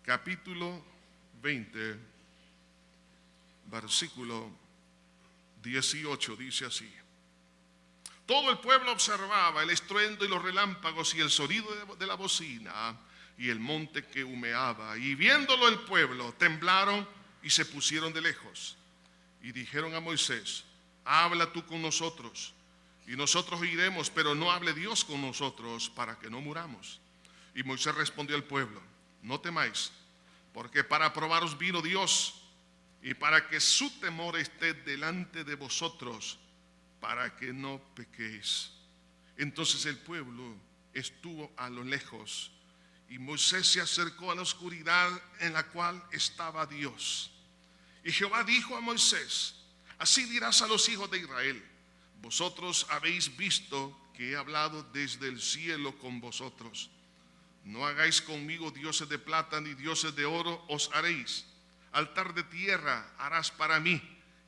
capítulo 20, versículo 18, dice así: todo el pueblo observaba el estruendo y los relámpagos y el sonido de la bocina y el monte que humeaba, y viéndolo el pueblo temblaron y se pusieron de lejos, y dijeron a Moisés: habla tú con nosotros y nosotros oiremos, pero no hable Dios con nosotros para que no muramos. Y Moisés respondió al pueblo: no temáis, porque para probaros vino Dios, y para que su temor esté delante de vosotros, para que no pequéis. Entonces el pueblo estuvo a lo lejos, y Moisés se acercó a la oscuridad en la cual estaba Dios. Y Jehová dijo a Moisés: así dirás a los hijos de Israel: vosotros habéis visto que he hablado desde el cielo con vosotros. No hagáis conmigo dioses de plata ni dioses de oro os haréis. Altar de tierra harás para mí,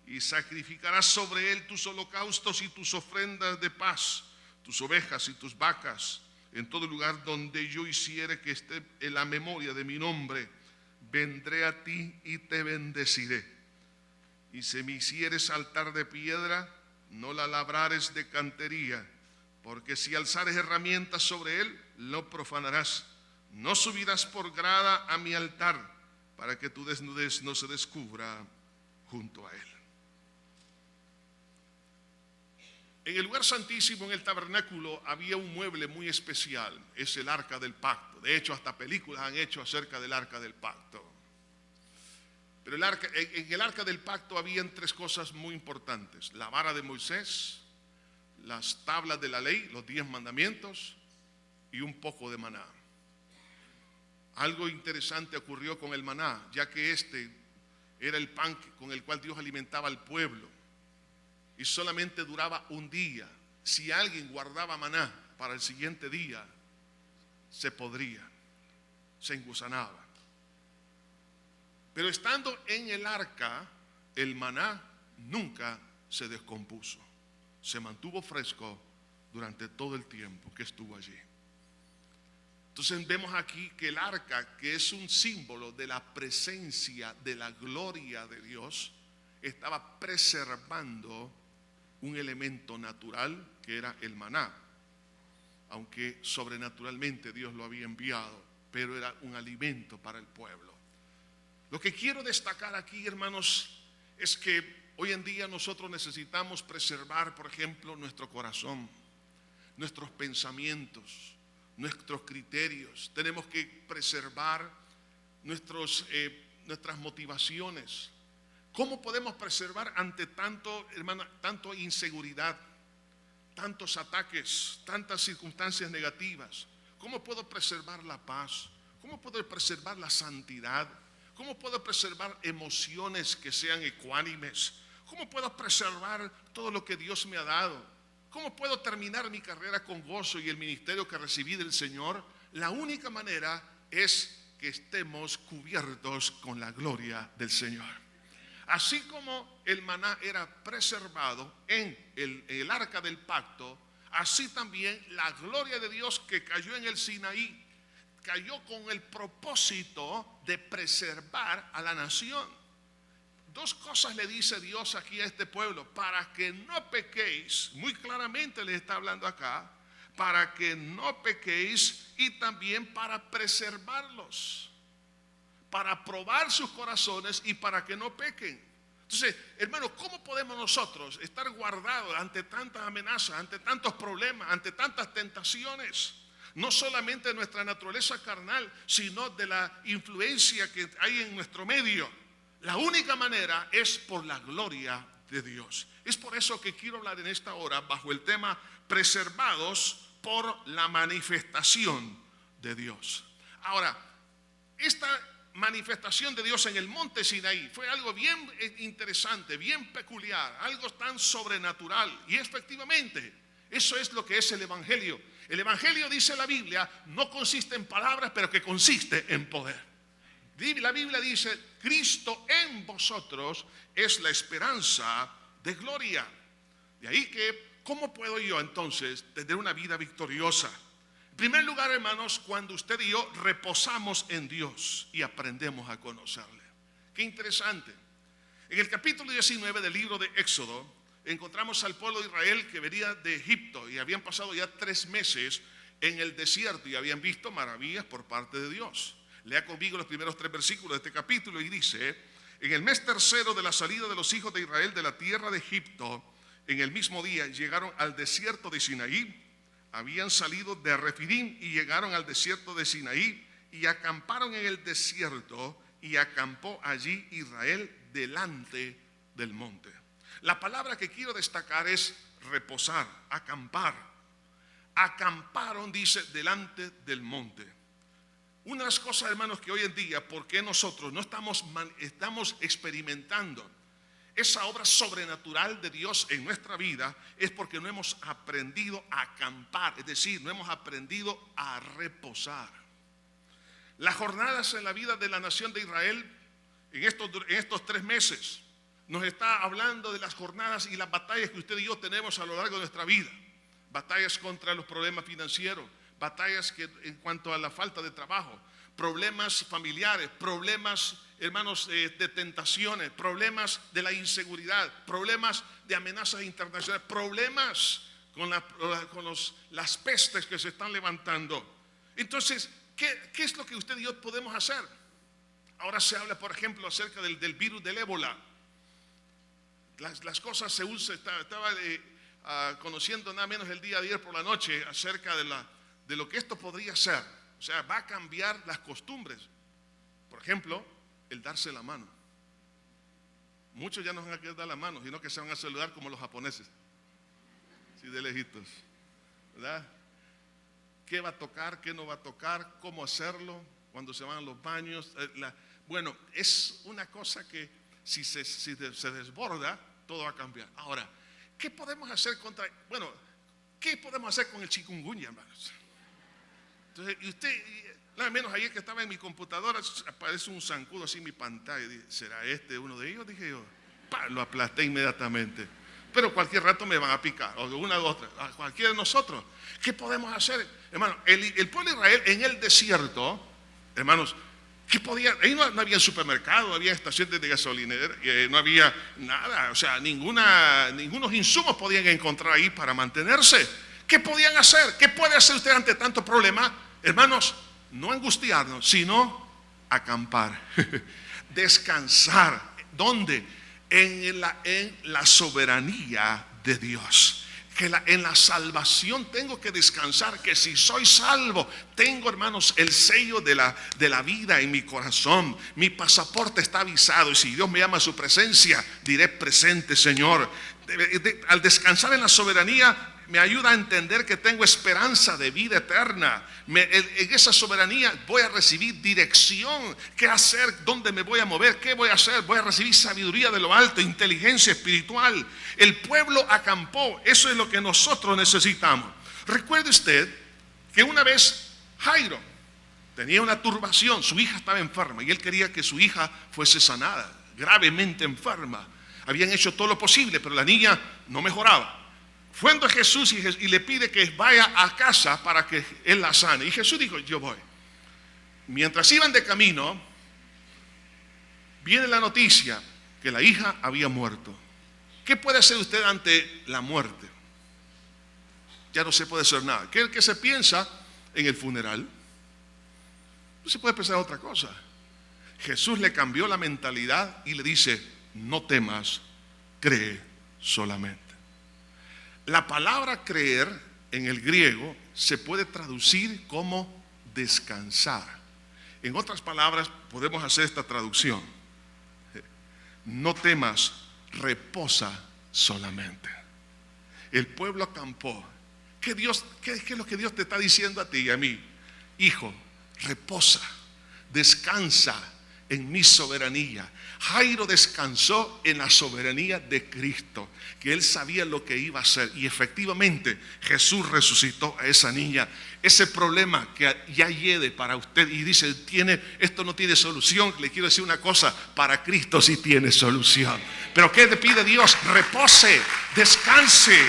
y sacrificarás sobre él tus holocaustos y tus ofrendas de paz, tus ovejas y tus vacas. En todo lugar donde yo hiciere que esté en la memoria de mi nombre, vendré a ti y te bendeciré. Y si me hicieres altar de piedra, no la labrares de cantería, porque si alzares herramientas sobre él, lo profanarás. No subirás por grada a mi altar, para que tu desnudez no se descubra junto a él. En el lugar santísimo, en el tabernáculo, había un mueble muy especial, es el arca del pacto. De hecho, hasta películas han hecho acerca del arca del pacto. Pero en el arca del pacto habían tres cosas muy importantes: la vara de Moisés, las tablas de la ley, los 10 mandamientos, y un poco de maná. Algo interesante ocurrió con el maná, ya que este era el pan con el cual Dios alimentaba al pueblo, y solamente duraba un día. Si alguien guardaba maná para el siguiente día, se podría, se engusanaba. Pero estando en el arca, el maná nunca se descompuso, se mantuvo fresco durante todo el tiempo que estuvo allí. Entonces vemos aquí que el arca, que es un símbolo de la presencia, de la gloria de Dios, estaba preservando un elemento natural que era el maná, aunque sobrenaturalmente Dios lo había enviado, pero era un alimento para el pueblo. Lo que quiero destacar aquí, hermanos, es que hoy en día nosotros necesitamos preservar, por ejemplo, nuestro corazón, nuestros pensamientos, nuestros criterios. Tenemos que preservar nuestras motivaciones. ¿Cómo podemos preservar ante tanto inseguridad, tantos ataques, tantas circunstancias negativas? ¿Cómo puedo preservar la paz? ¿Cómo puedo preservar la santidad? ¿Cómo puedo preservar emociones que sean ecuánimes? ¿Cómo puedo preservar todo lo que Dios me ha dado? ¿Cómo puedo terminar mi carrera con gozo y el ministerio que recibí del Señor? La única manera es que estemos cubiertos con la gloria del Señor. Así como el maná era preservado en el arca del pacto, así también la gloria de Dios que cayó en el Sinaí cayó con el propósito de preservar a la nación. Dos cosas le dice Dios aquí a este pueblo: para que no pequéis, muy claramente les está hablando acá, para que no pequéis, y también para preservarlos, para probar sus corazones y para que no pequen. Entonces, hermanos, ¿cómo podemos nosotros estar guardados ante tantas amenazas, ante tantos problemas, ante tantas tentaciones? No solamente de nuestra naturaleza carnal, sino de la influencia que hay en nuestro medio. La única manera es por la gloria de Dios. Es por eso que quiero hablar en esta hora bajo el tema preservados por la manifestación de Dios. Ahora, esta manifestación de Dios en el monte Sinaí fue algo bien interesante, bien peculiar, algo tan sobrenatural. Y efectivamente, eso es lo que es el Evangelio. El Evangelio, dice la Biblia, no consiste en palabras, pero que consiste en poder. La Biblia dice: Cristo en vosotros es la esperanza de gloria. De ahí que, ¿cómo puedo yo entonces tener una vida victoriosa? En primer lugar, hermanos, cuando usted y yo reposamos en Dios y aprendemos a conocerle. Qué interesante. En el capítulo 19 del libro de Éxodo encontramos al pueblo de Israel que venía de Egipto y habían pasado ya 3 meses en el desierto y habían visto maravillas por parte de Dios. Lea conmigo los primeros 3 versículos de este capítulo y dice: en el mes tercero de la salida de los hijos de Israel de la tierra de Egipto, en el mismo día llegaron al desierto de Sinaí. Habían salido de Refidim y llegaron al desierto de Sinaí y acamparon en el desierto, y acampó allí Israel delante del monte. La palabra que quiero destacar es reposar, acampar. Acamparon, dice, delante del monte. Una de las cosas, hermanos, que hoy en día, ¿por qué nosotros no estamos experimentando esa obra sobrenatural de Dios en nuestra vida? Es porque no hemos aprendido a acampar, es decir, no hemos aprendido a reposar. Las jornadas en la vida de la nación de Israel en estos 3 meses nos está hablando de las jornadas y las batallas que usted y yo tenemos a lo largo de nuestra vida. Batallas contra los problemas financieros, batallas que en cuanto a la falta de trabajo, problemas familiares, problemas, hermanos, de tentaciones, problemas de la inseguridad, problemas de amenazas internacionales, problemas con las pestes que se están levantando. Entonces, ¿qué es lo que usted y yo podemos hacer? Ahora se habla, por ejemplo, acerca del virus del ébola. Las cosas se usan. Estaba conociendo nada menos el día de ayer por la noche acerca de lo que esto podría ser. O sea, va a cambiar las costumbres. Por ejemplo, el darse la mano. Muchos ya no van a querer dar la mano, sino que se van a saludar como los japoneses, así de lejitos, ¿verdad? ¿Qué va a tocar? ¿Qué no va a tocar? ¿Cómo hacerlo? Cuando se van a los baños. Bueno, es una cosa que si se desborda, todo va a cambiar. Ahora, ¿qué podemos hacer ¿qué podemos hacer con el chikungunya, hermanos? Entonces, y usted, nada menos ayer que estaba en mi computadora, aparece un zancudo así en mi pantalla. Y dije, ¿será este uno de ellos? Dije yo, lo aplasté inmediatamente. Pero cualquier rato me van a picar, o una u otra, a cualquiera de nosotros. ¿Qué podemos hacer? Hermano, el pueblo de Israel en el desierto, hermanos, ¿qué podía? Ahí no había supermercado, no había estaciones de gasolinera, no había nada, o sea, ningunos insumos podían encontrar ahí para mantenerse. ¿Qué podían hacer? ¿Qué puede hacer usted ante tanto problema? Hermanos, no angustiarnos, sino acampar, descansar. ¿Dónde? En la soberanía de Dios. Que en la salvación tengo que descansar, que si soy salvo, tengo, hermanos, el sello de la vida en mi corazón. Mi pasaporte está avisado y si Dios me llama a su presencia, diré presente, Señor. Al descansar en la soberanía, me ayuda a entender que tengo esperanza de vida eterna. En esa soberanía voy a recibir dirección. ¿Qué hacer? ¿Dónde me voy a mover? ¿Qué voy a hacer? Voy a recibir sabiduría de lo alto, inteligencia espiritual. El pueblo acampó. Eso es lo que nosotros necesitamos. Recuerde usted que una vez Jairo tenía una turbación. Su hija estaba enferma y él quería que su hija fuese sanada, gravemente enferma. Habían hecho todo lo posible, pero la niña no mejoraba. Fue a Jesús y le pide que vaya a casa para que él la sane. Y Jesús dijo, yo voy. Mientras iban de camino, viene la noticia que la hija había muerto. ¿Qué puede hacer usted ante la muerte? Ya no se puede hacer nada. ¿Qué se piensa en el funeral? No se puede pensar otra cosa. Jesús le cambió la mentalidad y le dice, no temas, cree solamente. La palabra creer en el griego se puede traducir como descansar. En otras palabras, podemos hacer esta traducción. No temas, reposa solamente. El pueblo acampó. ¿Qué es lo que Dios te está diciendo a ti y a mí? Hijo, reposa, descansa en mi soberanía. Jairo descansó en la soberanía de Cristo, que él sabía lo que iba a hacer, y efectivamente Jesús resucitó a esa niña. Ese problema que ya hiede para usted y dice, esto no tiene solución, le quiero decir una cosa, para Cristo sí tiene solución. Pero ¿qué le pide Dios? Repose, descanse.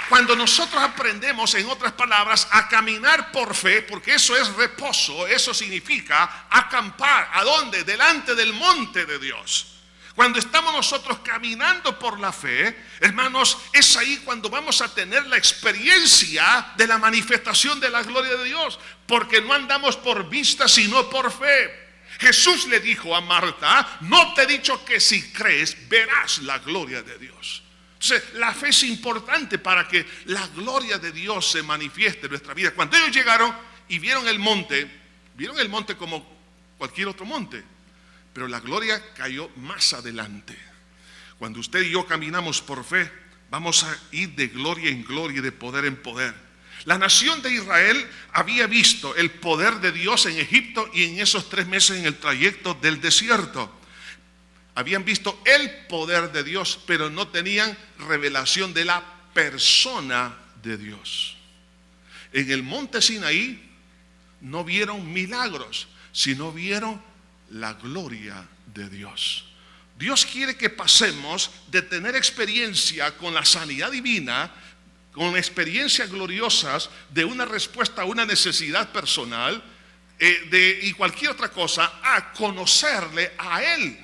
Cuando nosotros aprendemos, en otras palabras, a caminar por fe, porque eso es reposo, eso significa acampar. ¿A dónde? Delante del monte de Dios. Cuando estamos nosotros caminando por la fe, hermanos, es ahí cuando vamos a tener la experiencia de la manifestación de la gloria de Dios, porque no andamos por vista, sino por fe. Jesús le dijo a Marta: no te he dicho que si crees verás la gloria de Dios. Entonces, la fe es importante para que la gloria de Dios se manifieste en nuestra vida. Cuando ellos llegaron y vieron el monte como cualquier otro monte, pero la gloria cayó más adelante. Cuando usted y yo caminamos por fe, vamos a ir de gloria en gloria y de poder en poder. La nación de Israel había visto el poder de Dios en Egipto y en esos 3 meses en el trayecto del desierto. Habían visto el poder de Dios, pero no tenían revelación de la persona de Dios. En el monte Sinaí no vieron milagros, sino vieron la gloria de Dios. Dios quiere que pasemos de tener experiencia con la sanidad divina, con experiencias gloriosas de una respuesta a una necesidad personal y cualquier otra cosa, a conocerle a Él.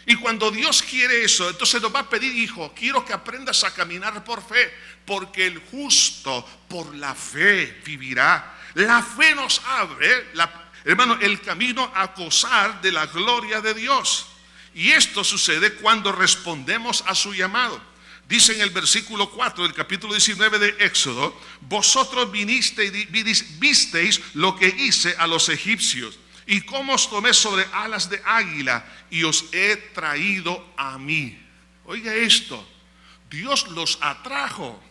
Y cuando Dios quiere eso, entonces nos va a pedir: hijo, quiero que aprendas a caminar por fe, porque el justo por la fe vivirá. La fe nos abre, hermano, el camino a gozar de la gloria de Dios. Y esto sucede cuando respondemos a su llamado. Dice en el versículo 4 del capítulo 19 de Éxodo: vosotros visteis lo que hice a los egipcios, y cómo os tomé sobre alas de águila y os he traído a mí. Oiga esto, Dios los atrajo.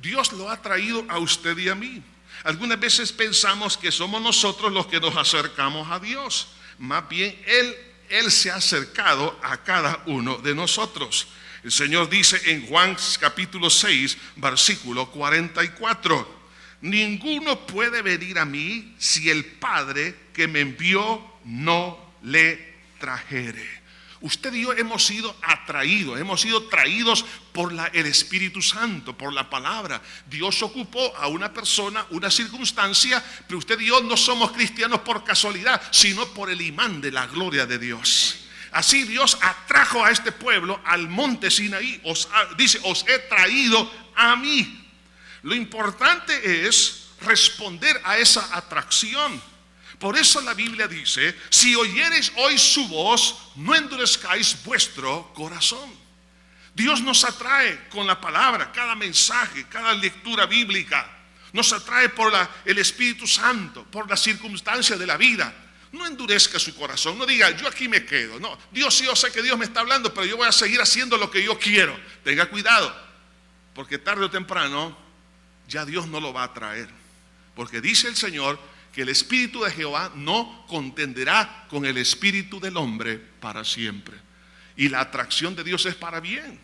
Dios lo ha traído a usted y a mí. Algunas veces pensamos que somos nosotros los que nos acercamos a Dios. Más bien Él se ha acercado a cada uno de nosotros. El Señor dice en Juan capítulo 6, versículo 44: ninguno puede venir a mí si el Padre que me envió no le trajere. Usted y yo hemos sido atraídos, hemos sido traídos por el Espíritu Santo, por la palabra. Dios ocupó a una persona, una circunstancia, pero usted y yo no somos cristianos por casualidad, sino por el imán de la gloria de Dios. Así Dios atrajo a este pueblo al monte Sinaí. Dice: os he traído a mí. Lo importante es responder a esa atracción. Por eso la Biblia dice: si oyereis hoy su voz, no endurezcáis vuestro corazón. Dios nos atrae con la palabra, cada mensaje, cada lectura bíblica. Nos atrae por el Espíritu Santo, por las circunstancias de la vida. No endurezca su corazón, no diga: yo aquí me quedo. No, Dios, sí, yo sé que Dios me está hablando, pero yo voy a seguir haciendo lo que yo quiero. Tenga cuidado, porque tarde o temprano ya Dios no lo va a traer. Porque dice el Señor que el Espíritu de Jehová no contenderá con el espíritu del hombre para siempre. Y la atracción de Dios es para bien.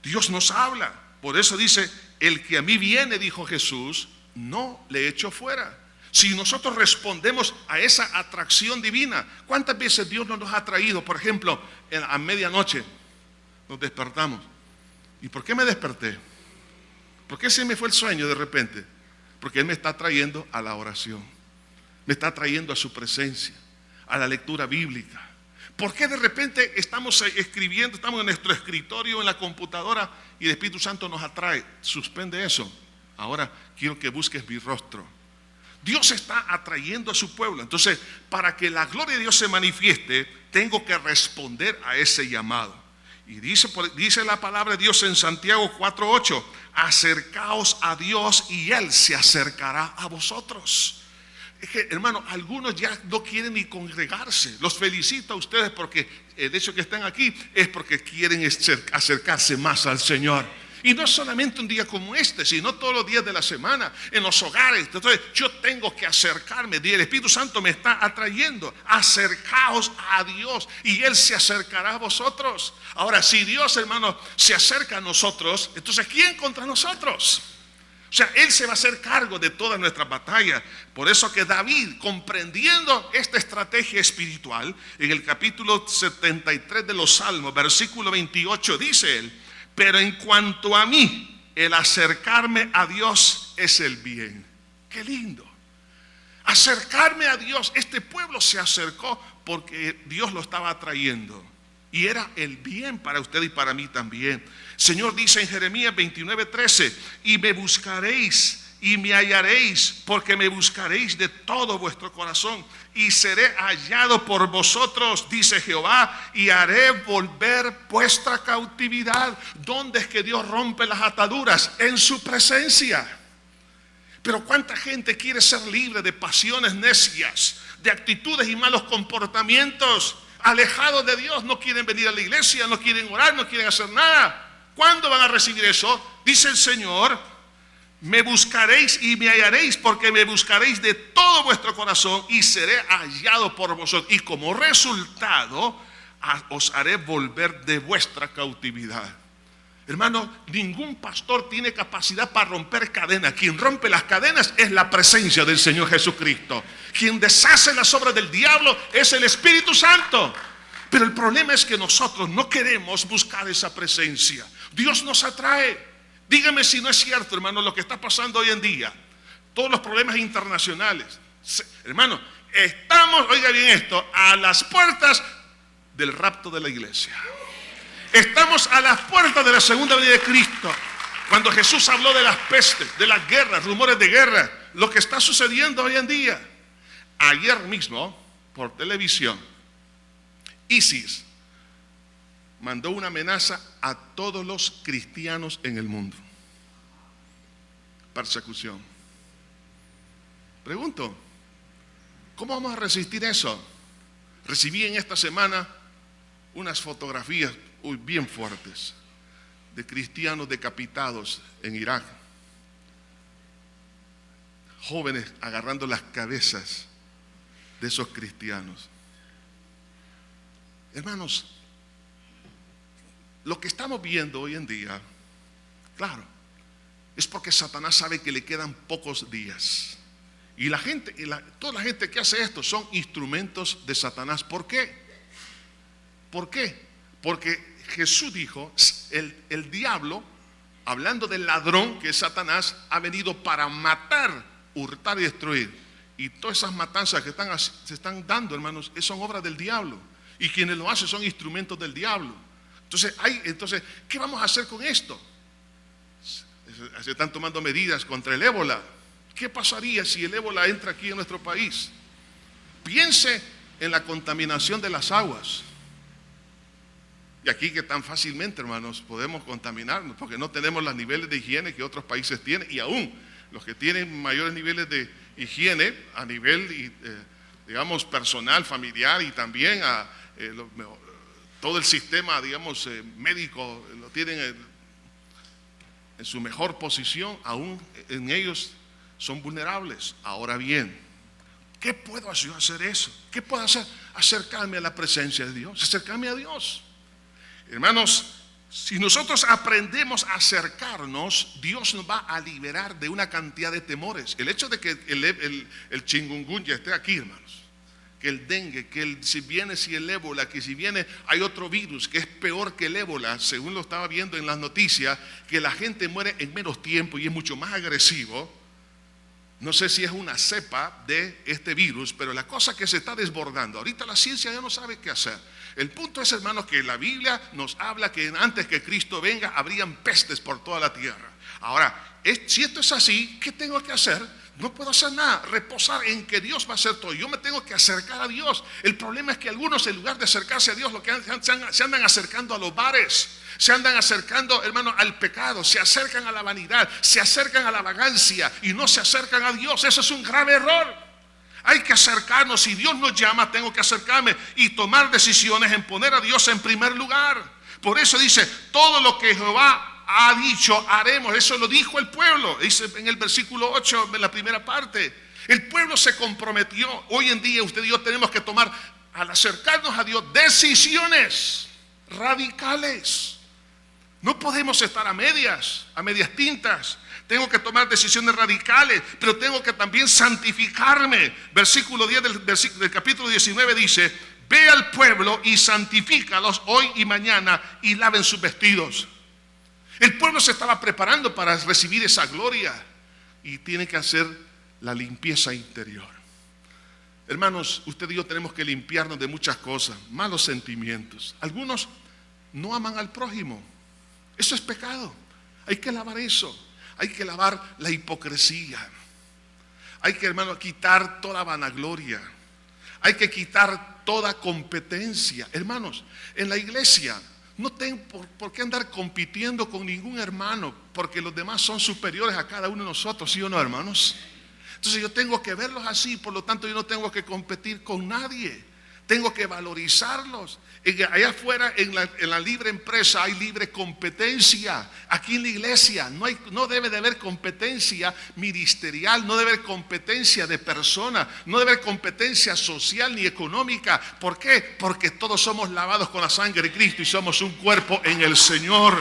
Dios nos habla. Por eso dice: el que a mí viene, dijo Jesús, no le echo fuera. Si nosotros respondemos a esa atracción divina, ¿cuántas veces Dios nos ha traído? Por ejemplo, a medianoche nos despertamos. ¿Y por qué me desperté? ¿Por qué se me fue el sueño de repente? Porque Él me está trayendo a la oración, me está trayendo a su presencia, a la lectura bíblica. ¿Por qué de repente estamos escribiendo, estamos en nuestro escritorio, en la computadora, y el Espíritu Santo nos atrae? Suspende eso. Ahora quiero que busques mi rostro. Dios está atrayendo a su pueblo. Entonces, para que la gloria de Dios se manifieste, tengo que responder a ese llamado. Y dice la palabra de Dios en Santiago 4:8: acercaos a Dios y Él se acercará a vosotros. Es que, hermano, algunos ya no quieren ni congregarse. Los felicito a ustedes porque el hecho que están aquí es porque quieren acercarse más al Señor. Y no solamente un día como este, sino todos los días de la semana, en los hogares. Entonces yo tengo que acercarme. El Espíritu Santo me está atrayendo. Acercaos a Dios y Él se acercará a vosotros. Ahora, si Dios, hermano, se acerca a nosotros, entonces ¿quién contra nosotros? O sea, Él se va a hacer cargo de todas nuestras batallas. Por eso que David, comprendiendo esta estrategia espiritual, en el capítulo 73 de los Salmos, versículo 28, dice él: pero en cuanto a mí, el acercarme a Dios es el bien. Qué lindo. Acercarme a Dios. Este pueblo se acercó porque Dios lo estaba atrayendo. Y era el bien para usted y para mí también. El Señor dice en Jeremías 29:13: y me buscaréis y me hallaréis, porque me buscaréis de todo vuestro corazón, y seré hallado por vosotros, dice Jehová, y haré volver vuestra cautividad. ¿Dónde es que Dios rompe las ataduras? En su presencia. Pero cuánta gente quiere ser libre de pasiones necias, de actitudes y malos comportamientos, alejados de Dios, no quieren venir a la iglesia, no quieren orar, no quieren hacer nada. ¿Cuándo van a recibir eso? Dice el Señor: me buscaréis y me hallaréis, porque me buscaréis de todo vuestro corazón, y seré hallado por vosotros. Y como resultado, os haré volver de vuestra cautividad. Hermano, ningún pastor tiene capacidad para romper cadenas. Quien rompe las cadenas es la presencia del Señor Jesucristo. Quien deshace las obras del diablo es el Espíritu Santo. Pero el problema es que nosotros no queremos buscar esa presencia. Dios nos atrae. Dígame si no es cierto, hermano, lo que está pasando hoy en día. Todos los problemas internacionales. Hermano, estamos, oiga bien esto, a las puertas del rapto de la iglesia. Estamos a las puertas de la segunda venida de Cristo. Cuando Jesús habló de las pestes, de las guerras, rumores de guerra, lo que está sucediendo hoy en día. Ayer mismo, por televisión, ISIS mandó una amenaza a todos los cristianos en el mundo. Persecución. Pregunto, ¿cómo vamos a resistir eso? Recibí en esta semana unas fotografías bien fuertes de cristianos decapitados en Irak. Jóvenes agarrando las cabezas de esos cristianos. Hermanos, lo que estamos viendo hoy en día, claro, es porque Satanás sabe que le quedan pocos días. Y la gente, toda la gente que hace esto son instrumentos de Satanás. ¿Por qué? ¿Por qué? Porque Jesús dijo, el diablo, hablando del ladrón que es Satanás, ha venido para matar, hurtar y destruir. Y todas esas matanzas que se están dando, hermanos, son obras del diablo. Y quienes lo hacen son instrumentos del diablo. Entonces, ¿qué vamos a hacer con esto? Se están tomando medidas contra el ébola. ¿Qué pasaría si el ébola entra aquí en nuestro país? Piense en la contaminación de las aguas. Y aquí que tan fácilmente, hermanos, podemos contaminarnos, porque no tenemos los niveles de higiene que otros países tienen. Y aún los que tienen mayores niveles de higiene a nivel, digamos, personal, familiar, y también todo el sistema, digamos, médico, lo tienen en su mejor posición. Aún en ellos son vulnerables. Ahora bien, ¿qué puedo yo hacer eso? ¿Qué puedo hacer? Acercarme a la presencia de Dios, acercarme a Dios. Hermanos, si nosotros aprendemos a acercarnos, Dios nos va a liberar de una cantidad de temores. El hecho de que el chikungunya esté aquí, hermanos, que el dengue, si el ébola, que si viene, hay otro virus que es peor que el ébola, según lo estaba viendo en las noticias, que la gente muere en menos tiempo y es mucho más agresivo. No sé si es una cepa de este virus, pero la cosa que se está desbordando. Ahorita la ciencia ya no sabe qué hacer. El punto es, hermanos, que la Biblia nos habla que antes que Cristo venga, habrían pestes por toda la tierra. Ahora, si esto es así, ¿qué tengo que hacer? No puedo hacer nada, reposar en que Dios va a hacer todo. Yo me tengo que acercar a Dios. El problema es que algunos, en lugar de acercarse a Dios, lo que se andan acercando a los bares, se andan acercando, hermano, al pecado, se acercan a la vanidad, se acercan a la vagancia y no se acercan a Dios. Eso es un grave error. Hay que acercarnos. Si Dios nos llama, tengo que acercarme y tomar decisiones en poner a Dios en primer lugar. Por eso dice, todo lo que Jehová ha dicho, haremos. Eso lo dijo el pueblo. Dice en el versículo 8, en la primera parte. El pueblo se comprometió. Hoy en día usted y yo tenemos que tomar, al acercarnos a Dios, decisiones radicales. No podemos estar a medias tintas. Tengo que tomar decisiones radicales, pero tengo que también santificarme. Versículo 10 del capítulo 19 dice, ve al pueblo y santifícalos hoy y mañana y laven sus vestidos. El pueblo se estaba preparando para recibir esa gloria y tiene que hacer la limpieza interior. Hermanos, usted y yo tenemos que limpiarnos de muchas cosas, malos sentimientos. Algunos no aman al prójimo. Eso es pecado. Hay que lavar eso. Hay que lavar la hipocresía. Hay que, hermano, quitar toda vanagloria. Hay que quitar toda competencia. Hermanos, en la iglesia no tengo por qué andar compitiendo con ningún hermano, porque los demás son superiores a cada uno de nosotros, ¿sí o no, hermanos? Entonces yo tengo que verlos así, por lo tanto yo no tengo que competir con nadie. Tengo que valorizarlos. Allá afuera en la libre empresa hay libre competencia. Aquí en la iglesia no debe de haber competencia ministerial, no debe haber competencia de persona, no debe haber competencia social ni económica. ¿Por qué? Porque todos somos lavados con la sangre de Cristo y somos un cuerpo en el Señor.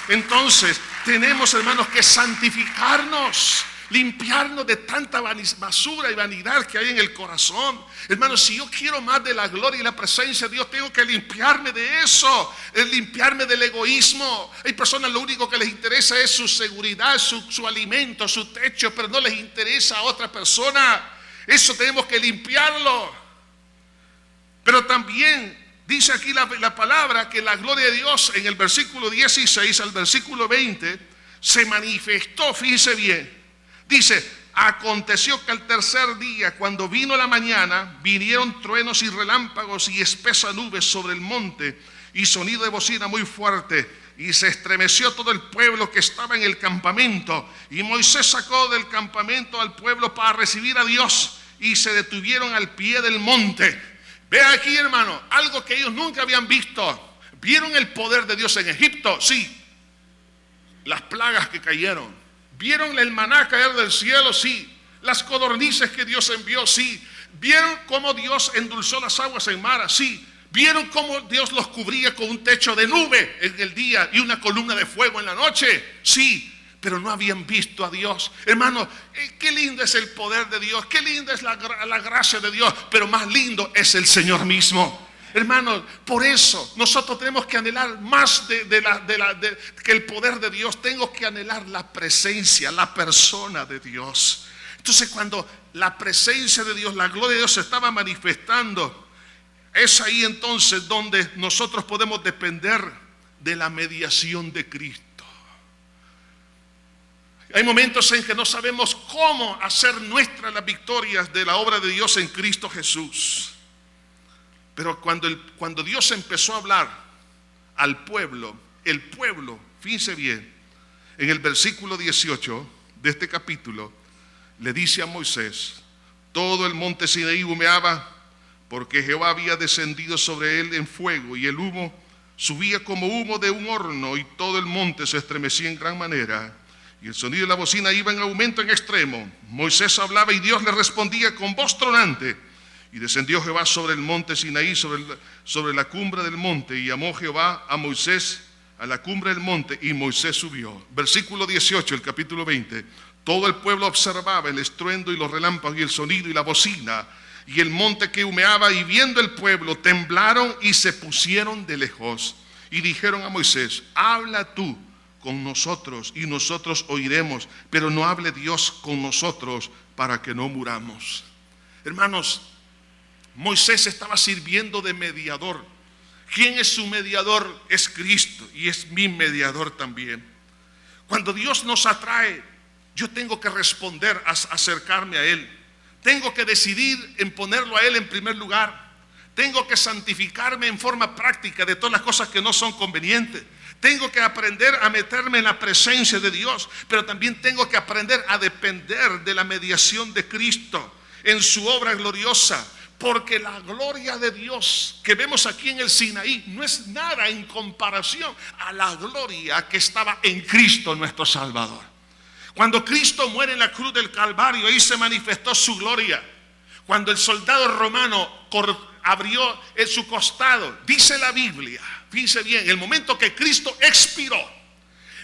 Entonces tenemos, hermanos, que santificarnos, limpiarnos de tanta basura y vanidad que hay en el corazón. Hermanos, si yo quiero más de la gloria y la presencia de Dios, tengo que limpiarme de eso, limpiarme del egoísmo. Hay personas, lo único que les interesa es su seguridad, su alimento, su techo, pero no les interesa a otra persona. Eso tenemos que limpiarlo. Pero también dice aquí la palabra que la gloria de Dios en el versículo 16 al versículo 20 se manifestó, fíjense bien. Dice, aconteció que al tercer día, cuando vino la mañana, vinieron truenos y relámpagos y espesa nube sobre el monte y sonido de bocina muy fuerte, y se estremeció todo el pueblo que estaba en el campamento. Y Moisés sacó del campamento al pueblo para recibir a Dios, y se detuvieron al pie del monte. Vean aquí, hermano, algo que ellos nunca habían visto. ¿Vieron el poder de Dios en Egipto? Sí. Las plagas que cayeron. ¿Vieron el maná caer del cielo? Sí. Las codornices que Dios envió, sí. ¿Vieron cómo Dios endulzó las aguas en Mara? Sí. ¿Vieron cómo Dios los cubría con un techo de nube en el día y una columna de fuego en la noche? Sí. Pero no habían visto a Dios. Hermano, qué lindo es el poder de Dios, qué linda es la gracia de Dios, pero más lindo es el Señor mismo. Hermanos, por eso nosotros tenemos que anhelar más que el poder de Dios. Tengo que anhelar la presencia, la persona de Dios. Entonces, cuando la presencia de Dios, la gloria de Dios se estaba manifestando, es ahí entonces donde nosotros podemos depender de la mediación de Cristo. Hay momentos en que no sabemos cómo hacer nuestras las victorias de la obra de Dios en Cristo Jesús. Pero cuando Dios empezó a hablar al pueblo, el pueblo, fíjense bien, en el versículo 18 de este capítulo, le dice a Moisés, todo el monte Sinaí humeaba, porque Jehová había descendido sobre él en fuego, y el humo subía como humo de un horno, y todo el monte se estremecía en gran manera, y el sonido de la bocina iba en aumento en extremo. Moisés hablaba y Dios le respondía con voz tronante. Y descendió Jehová sobre el monte Sinaí, sobre la cumbre del monte, y llamó Jehová a Moisés a la cumbre del monte, y Moisés subió. Versículo 18, el capítulo 20. Todo el pueblo observaba el estruendo y los relámpagos y el sonido y la bocina, y el monte que humeaba, y viendo el pueblo, temblaron y se pusieron de lejos. Y dijeron a Moisés, habla tú con nosotros, y nosotros oiremos, pero no hable Dios con nosotros, para que no muramos. Hermanos, Moisés estaba sirviendo de mediador. ¿Quién es su mediador? Es Cristo, y es mi mediador también. Cuando Dios nos atrae, yo tengo que responder, acercarme a Él. Tengo que decidir en ponerlo a Él en primer lugar. Tengo que santificarme en forma práctica de todas las cosas que no son convenientes. Tengo que aprender a meterme en la presencia de Dios, pero también tengo que aprender a depender de la mediación de Cristo en su obra gloriosa. Porque la gloria de Dios que vemos aquí en el Sinaí no es nada en comparación a la gloria que estaba en Cristo nuestro Salvador. Cuando Cristo muere en la cruz del Calvario, ahí se manifestó su gloria. Cuando el soldado romano abrió en su costado, dice la Biblia, fíjense bien, el momento que Cristo expiró,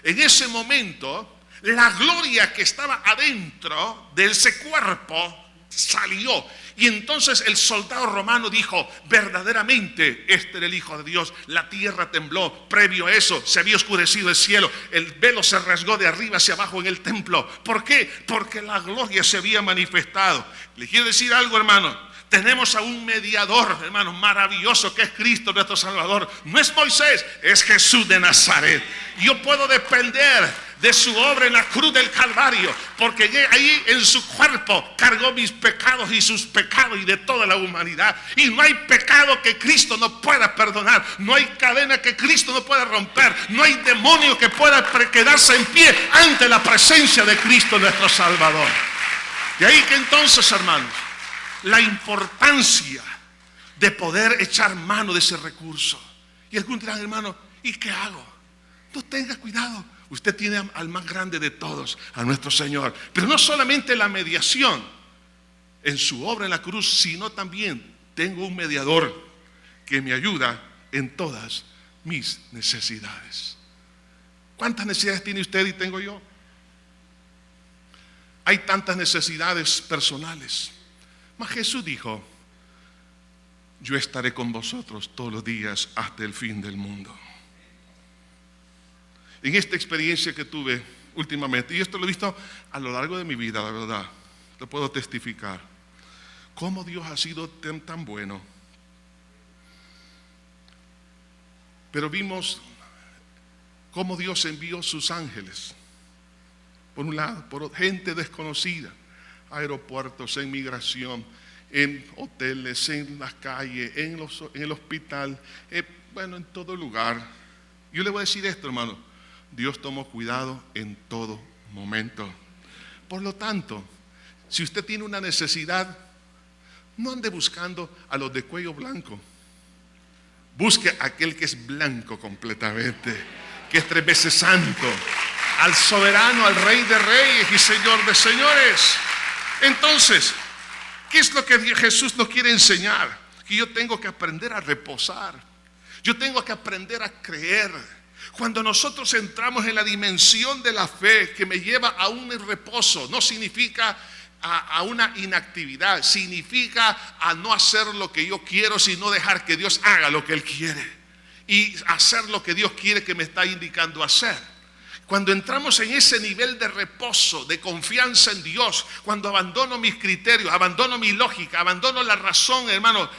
en ese momento la gloria que estaba adentro de ese cuerpo salió. Y entonces el soldado romano dijo: verdaderamente este era el Hijo de Dios. La tierra tembló. Previo a eso se había oscurecido el cielo. El velo se rasgó de arriba hacia abajo en el templo. ¿Por qué? Porque la gloria se había manifestado. Le quiero decir algo, hermano. Tenemos a un mediador, hermano, maravilloso, que es Cristo nuestro Salvador. No es Moisés, es Jesús de Nazaret. Yo puedo depender de su obra en la cruz del Calvario, porque ahí en su cuerpo cargó mis pecados y sus pecados y de toda la humanidad. Y no hay pecado que Cristo no pueda perdonar. No hay cadena que Cristo no pueda romper. No hay demonio que pueda quedarse en pie ante la presencia de Cristo nuestro Salvador. De ahí que entonces, hermanos, la importancia de poder echar mano de ese recurso. Y algunos dirán: hermano, ¿y qué hago? No tenga cuidado. Usted tiene al más grande de todos, a nuestro Señor. Pero no solamente la mediación en su obra en la cruz, sino también tengo un mediador que me ayuda en todas mis necesidades. ¿Cuántas necesidades tiene usted y tengo yo? Hay tantas necesidades personales. Mas Jesús dijo: yo estaré con vosotros todos los días hasta el fin del mundo. En esta experiencia que tuve últimamente, y esto lo he visto a lo largo de mi vida, la verdad, lo puedo testificar, cómo Dios ha sido tan bueno. Pero vimos cómo Dios envió sus ángeles, por un lado, por gente desconocida, aeropuertos, en migración, en hoteles, en las calles, en el hospital, en todo lugar. Yo le voy a decir esto, hermano: Dios tomó cuidado en todo momento. Por lo tanto, si usted tiene una necesidad, no ande buscando a los de cuello blanco. Busque a aquel que es blanco completamente, que es 3 veces santo, al soberano, al Rey de reyes y Señor de señores. Entonces, ¿qué es lo que Jesús nos quiere enseñar? Que yo tengo que aprender a reposar. Yo tengo que aprender a creer. Cuando nosotros entramos en la dimensión de la fe que me lleva a un reposo, no significa a una inactividad, significa a no hacer lo que yo quiero, sino dejar que Dios haga lo que Él quiere y hacer lo que Dios quiere que me está indicando hacer. Cuando entramos en ese nivel de reposo, de confianza en Dios, cuando abandono mis criterios, abandono mi lógica, abandono la razón, hermano,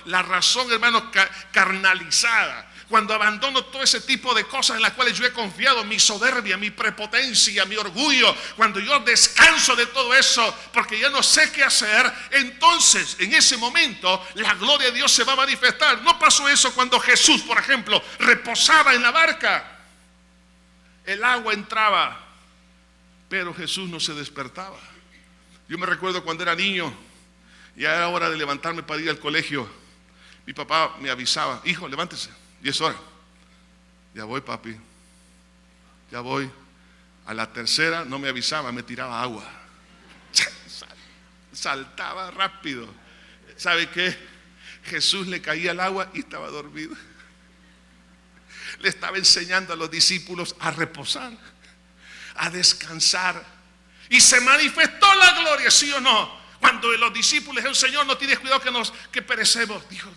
carnalizada, cuando abandono todo ese tipo de cosas en las cuales yo he confiado, mi soberbia, mi prepotencia, mi orgullo, cuando yo descanso de todo eso porque ya no sé qué hacer, entonces en ese momento la gloria de Dios se va a manifestar. ¿No pasó eso cuando Jesús, por ejemplo, reposaba en la barca? El agua entraba, pero Jesús no se despertaba. Yo me recuerdo cuando era niño, ya era hora de levantarme para ir al colegio. Mi papá me avisaba: hijo, levántese, 10 horas. Ya voy, papi, ya voy. A la tercera no me avisaba, me tiraba agua. Saltaba rápido. ¿Sabe qué? Jesús le caía el agua y estaba dormido. Le estaba enseñando a los discípulos a reposar, a descansar. Y se manifestó la gloria, ¿sí o no? Cuando los discípulos dijeron: Señor, no tienes cuidado que perecemos. Dijo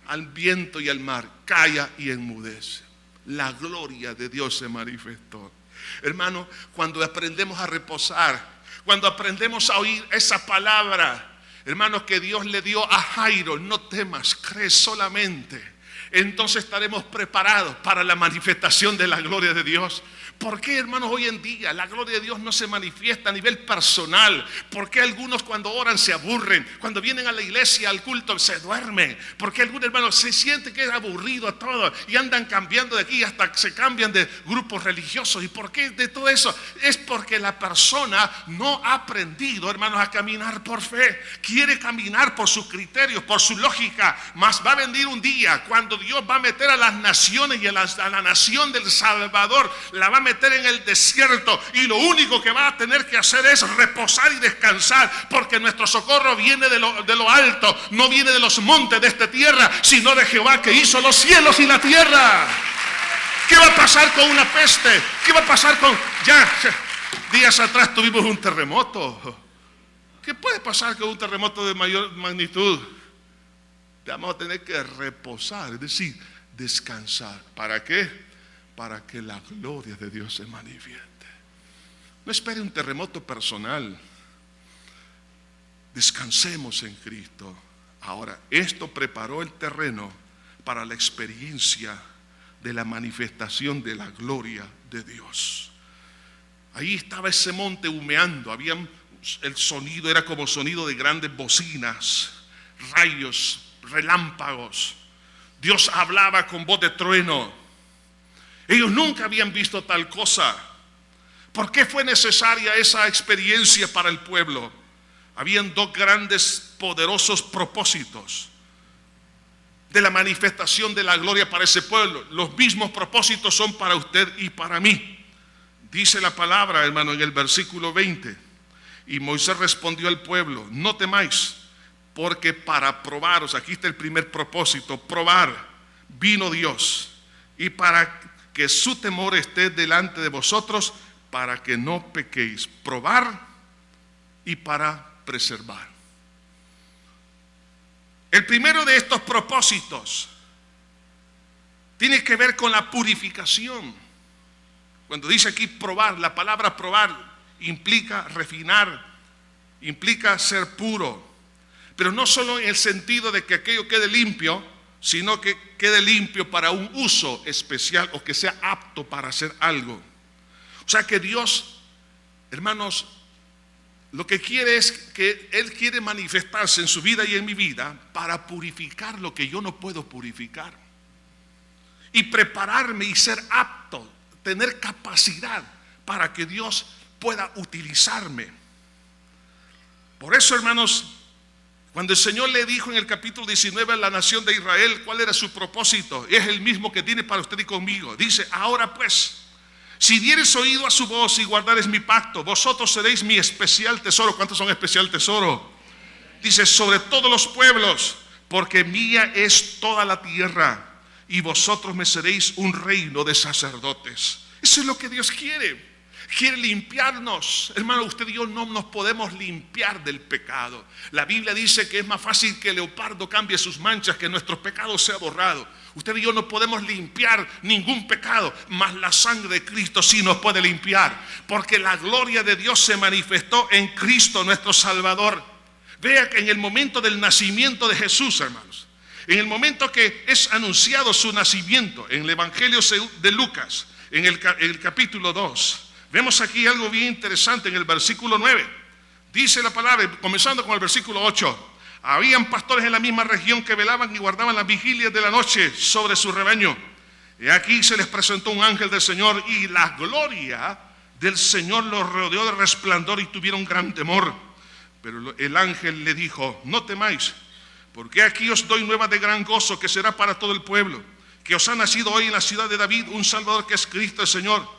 al viento y al mar: calla y enmudece. La gloria de Dios se manifestó. Hermano, cuando aprendemos a reposar, cuando aprendemos a oír esa palabra, hermanos, que Dios le dio a Jairo: no temas, cree solamente. Entonces estaremos preparados para la manifestación de la gloria de Dios. ¿Por qué, hermanos, hoy en día la gloria de Dios no se manifiesta a nivel personal? ¿Por qué algunos cuando oran se aburren? Cuando vienen a la iglesia, al culto, se duermen. ¿Por qué algunos hermanos se sienten que es aburrido todo y andan cambiando de aquí, hasta se cambian de grupos religiosos? ¿Y por qué de todo eso? Es porque la persona no ha aprendido, hermanos, a caminar por fe. Quiere caminar por sus criterios, por su lógica. Mas va a venir un día cuando Dios va a meter a las naciones y a la nación del Salvador, la va a meter en el desierto, y lo único que va a tener que hacer es reposar y descansar, porque nuestro socorro viene de lo alto, no viene de los montes de esta tierra, sino de Jehová que hizo los cielos y la tierra. ¿Qué va a pasar con una peste? ¿Qué va a pasar con... Ya días atrás tuvimos un terremoto. ¿Qué puede pasar con un terremoto de mayor magnitud? Vamos a tener que reposar, es decir, descansar. ¿Para qué? Para que la gloria de Dios se manifieste. No espere un terremoto personal. Descansemos en Cristo. Ahora, esto preparó el terreno para la experiencia de la manifestación de la gloria de Dios. Ahí estaba ese monte humeando, el sonido era como sonido de grandes bocinas, rayos, relámpagos. Dios hablaba con voz de trueno. Ellos nunca habían visto tal cosa. ¿Por qué fue necesaria esa experiencia para el pueblo? Habían dos grandes, poderosos propósitos de la manifestación de la gloria para ese pueblo. Los mismos propósitos son para usted y para mí. Dice la palabra, hermano, en el versículo 20. Y Moisés respondió al pueblo: no temáis, porque para probaros, aquí está el primer propósito, probar, vino Dios, y para que su temor esté delante de vosotros, para que no pequéis. Probar y para preservar. El primero de estos propósitos tiene que ver con la purificación. Cuando dice aquí probar, la palabra probar implica refinar, implica ser puro, pero no solo en el sentido de que aquello quede limpio, sino que quede limpio para un uso especial o que sea apto para hacer algo. O sea que Dios, hermanos, lo que quiere es que Él quiere manifestarse en su vida y en mi vida para purificar lo que yo no puedo purificar y prepararme y ser apto, tener capacidad para que Dios pueda utilizarme. Por eso, hermanos, cuando el Señor le dijo en el capítulo 19 a la nación de Israel cuál era su propósito, es el mismo que tiene para usted y conmigo. Dice: ahora pues, si dieres oído a su voz y guardares mi pacto, vosotros seréis mi especial tesoro. ¿Cuántos son especial tesoro? Dice: sobre todos los pueblos, porque mía es toda la tierra, y vosotros me seréis un reino de sacerdotes. Eso es lo que Dios quiere. Quiere limpiarnos. Hermano, usted y yo no nos podemos limpiar del pecado. La Biblia dice que es más fácil que el leopardo cambie sus manchas que nuestro pecado sea borrado. Usted y yo no podemos limpiar ningún pecado, mas la sangre de Cristo sí nos puede limpiar, porque la gloria de Dios se manifestó en Cristo nuestro Salvador. Vea que en el momento del nacimiento de Jesús, hermanos, en el momento que es anunciado su nacimiento, en el Evangelio de Lucas, en el capítulo 2, vemos aquí algo bien interesante en el versículo 9. Dice la palabra, comenzando con el versículo 8: habían pastores en la misma región que velaban y guardaban las vigilias de la noche sobre su rebaño. Y aquí se les presentó un ángel del Señor, y la gloria del Señor los rodeó de resplandor, y tuvieron gran temor. Pero el ángel le dijo: no temáis, porque aquí os doy nuevas de gran gozo, que será para todo el pueblo, que os ha nacido hoy en la ciudad de David un Salvador, que es Cristo el Señor.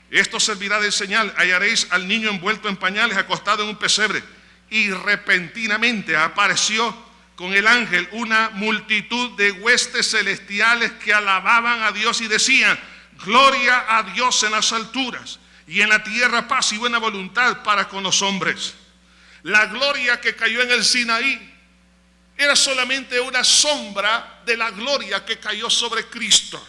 Esto servirá de señal: hallaréis al niño envuelto en pañales, acostado en un pesebre. Y repentinamente apareció con el ángel una multitud de huestes celestiales que alababan a Dios y decían: gloria a Dios en las alturas, y en la tierra paz y buena voluntad para con los hombres. La gloria que cayó en el Sinaí era solamente una sombra de la gloria que cayó sobre Cristo.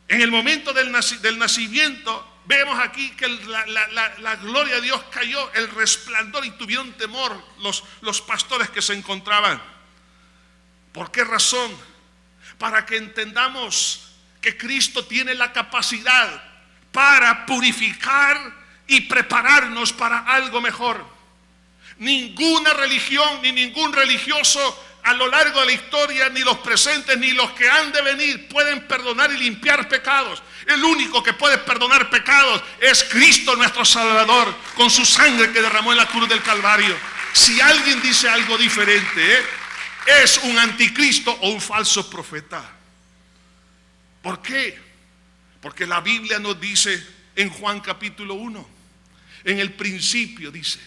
En el momento del nacimiento, vemos aquí que la gloria de Dios cayó, el resplandor, y tuvieron temor los pastores que se encontraban. ¿Por qué razón? Para que entendamos que Cristo tiene la capacidad para purificar y prepararnos para algo mejor. Ninguna religión ni ningún religioso a lo largo de la historia, ni los presentes ni los que han de venir, pueden perdonar y limpiar pecados. El único que puede perdonar pecados es Cristo nuestro Salvador, con su sangre que derramó en la cruz del Calvario. Si alguien dice algo diferente, es un anticristo o un falso profeta. ¿Por qué? Porque la Biblia nos dice en Juan capítulo 1, en el principio dice,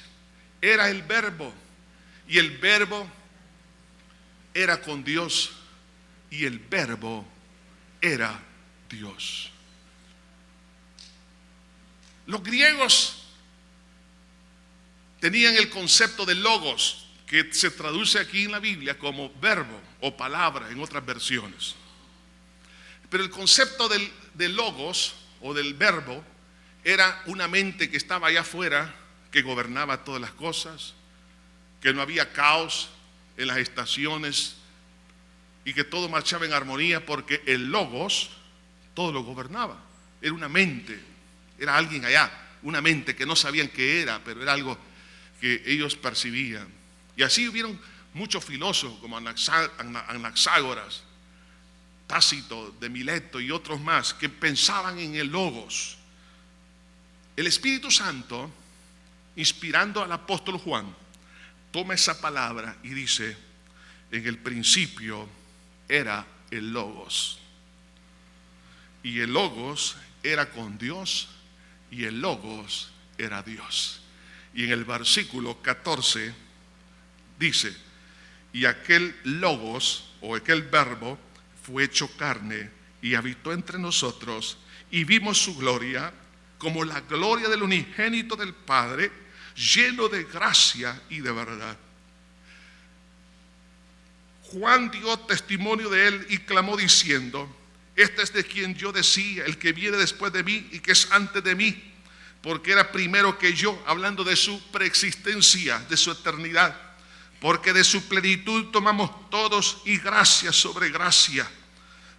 era el Verbo, y el Verbo era con Dios, y el Verbo era Dios. Los griegos tenían el concepto de logos, que se traduce aquí en la Biblia como verbo o palabra en otras versiones. Pero el concepto de logos o del verbo era una mente que estaba allá afuera, que gobernaba todas las cosas, que no había caos en las estaciones y que todo marchaba en armonía, porque el logos todo lo gobernaba. Era una mente, era alguien allá, una mente que no sabían qué era, pero era algo que ellos percibían. Y así hubieron muchos filósofos como Anaxágoras, Tácito, de Mileto y otros más que pensaban en el logos. El Espíritu Santo, inspirando al apóstol Juan, toma esa palabra y dice: en el principio era el logos, y el logos era con Dios, y el logos era Dios. Y en el versículo 14 dice: y aquel logos o aquel verbo fue hecho carne y habitó entre nosotros, y vimos su gloria como la gloria del unigénito del Padre, lleno de gracia y de verdad. Juan dio testimonio de él y clamó diciendo: este es de quien yo decía, el que viene después de mí y que es antes de mí, porque era primero que yo, hablando de su preexistencia, de su eternidad, porque de su plenitud tomamos todos y gracia sobre gracia.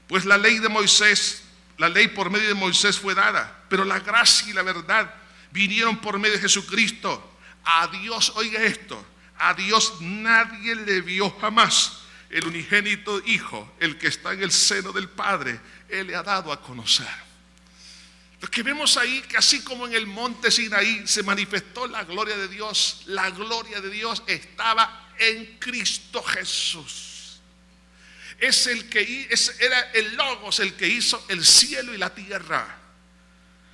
Pues la ley de Moisés, la ley por medio de Moisés fue dada, pero la gracia y la verdad vinieron por medio de Jesucristo. A Dios, oiga esto, a Dios nadie le vio jamás. El unigénito Hijo, el que está en el seno del Padre, Él le ha dado a conocer. Lo que vemos ahí, que así como en el monte Sinaí se manifestó la gloria de Dios, la gloria de Dios estaba en Cristo Jesús. Era el Logos el que hizo el cielo y la tierra.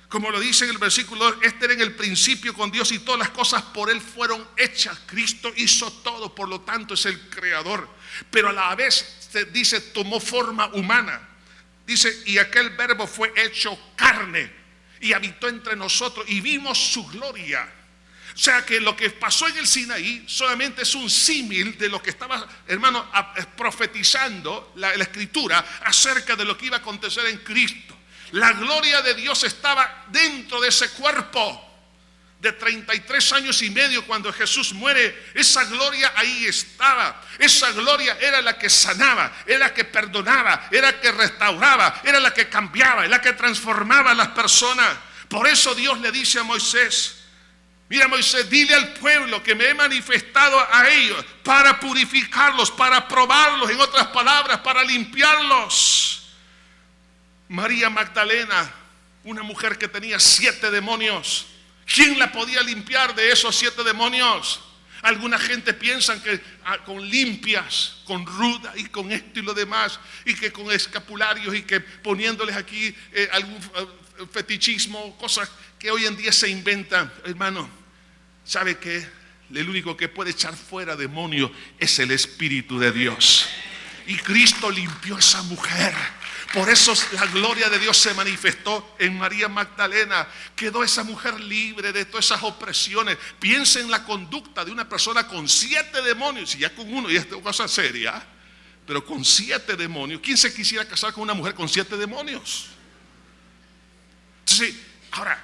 Como lo dice en el versículo 2, este era en el principio con Dios y todas las cosas por Él fueron hechas. Cristo hizo todo, por lo tanto es el creador. Pero a la vez se dice, tomó forma humana. Dice, y aquel verbo fue hecho carne y habitó entre nosotros y vimos su gloria. O sea que lo que pasó en el Sinaí solamente es un símil de lo que estaba, hermano, profetizando la Escritura acerca de lo que iba a acontecer en Cristo. La gloria de Dios estaba dentro de ese cuerpo de 33 años y medio cuando Jesús muere. Esa gloria ahí estaba. Esa gloria era la que sanaba, era la que perdonaba, era la que restauraba, era la que cambiaba, era la que transformaba a las personas. Por eso Dios le dice a Moisés: mira, Moisés, dile al pueblo que me he manifestado a ellos para purificarlos, para probarlos, en otras palabras, para limpiarlos. María Magdalena, una mujer que tenía 7 demonios, ¿quién la podía limpiar de esos 7 demonios? Alguna gente piensa que con limpias, con ruda y con esto y lo demás, y que con escapularios y que poniéndoles aquí algún fetichismo, cosas que hoy en día se inventan. Hermano, ¿sabe qué? El único que puede echar fuera demonios es el Espíritu de Dios. Y Cristo limpió a esa mujer. Por eso la gloria de Dios se manifestó en María Magdalena. Quedó esa mujer libre de todas esas opresiones. Piensa en la conducta de una persona con 7 demonios. Y ya con uno, y esta es una cosa seria, pero con 7 demonios. ¿Quién se quisiera casar con una mujer con 7 demonios? Entonces, ahora,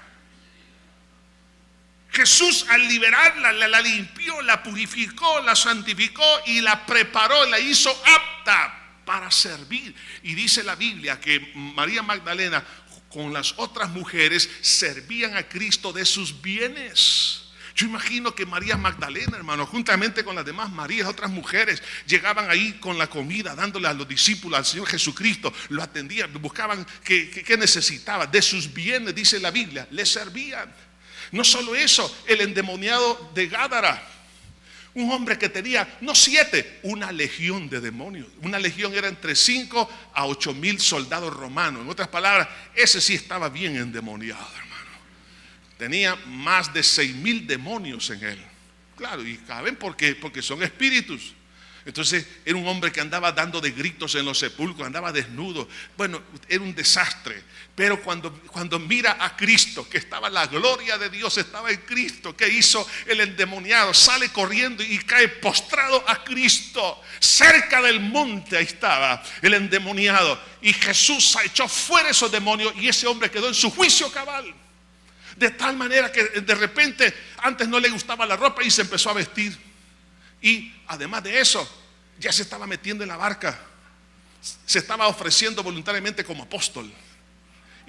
Jesús al liberarla, la limpió, la purificó, la santificó y la preparó, la hizo apta para servir. Y dice la Biblia que María Magdalena con las otras mujeres servían a Cristo de sus bienes. Yo imagino que María Magdalena, hermano, juntamente con las demás Marías, otras mujeres, llegaban ahí con la comida, dándole a los discípulos, al Señor Jesucristo, lo atendían, buscaban qué necesitaba, de sus bienes, dice la Biblia, le servían. No solo eso, el endemoniado de Gádara, un hombre que tenía, no 7, una legión de demonios. Una legión era entre 5 a 8 mil soldados romanos. En otras palabras, ese sí estaba bien endemoniado, hermano. Tenía más de 6,000 demonios en él. Claro, y caben porque son espíritus. Entonces era un hombre que andaba dando de gritos en los sepulcros, andaba desnudo. Bueno, era un desastre. Pero cuando mira a Cristo, que estaba la gloria de Dios, estaba en Cristo, ¿qué hizo el endemoniado? Sale corriendo y cae postrado a Cristo. Cerca del monte ahí estaba el endemoniado. Y Jesús echó fuera esos demonios y ese hombre quedó en su juicio cabal. De tal manera que de repente antes no le gustaba la ropa y se empezó a vestir. Y además de eso, ya se estaba metiendo en la barca. Se estaba ofreciendo voluntariamente como apóstol.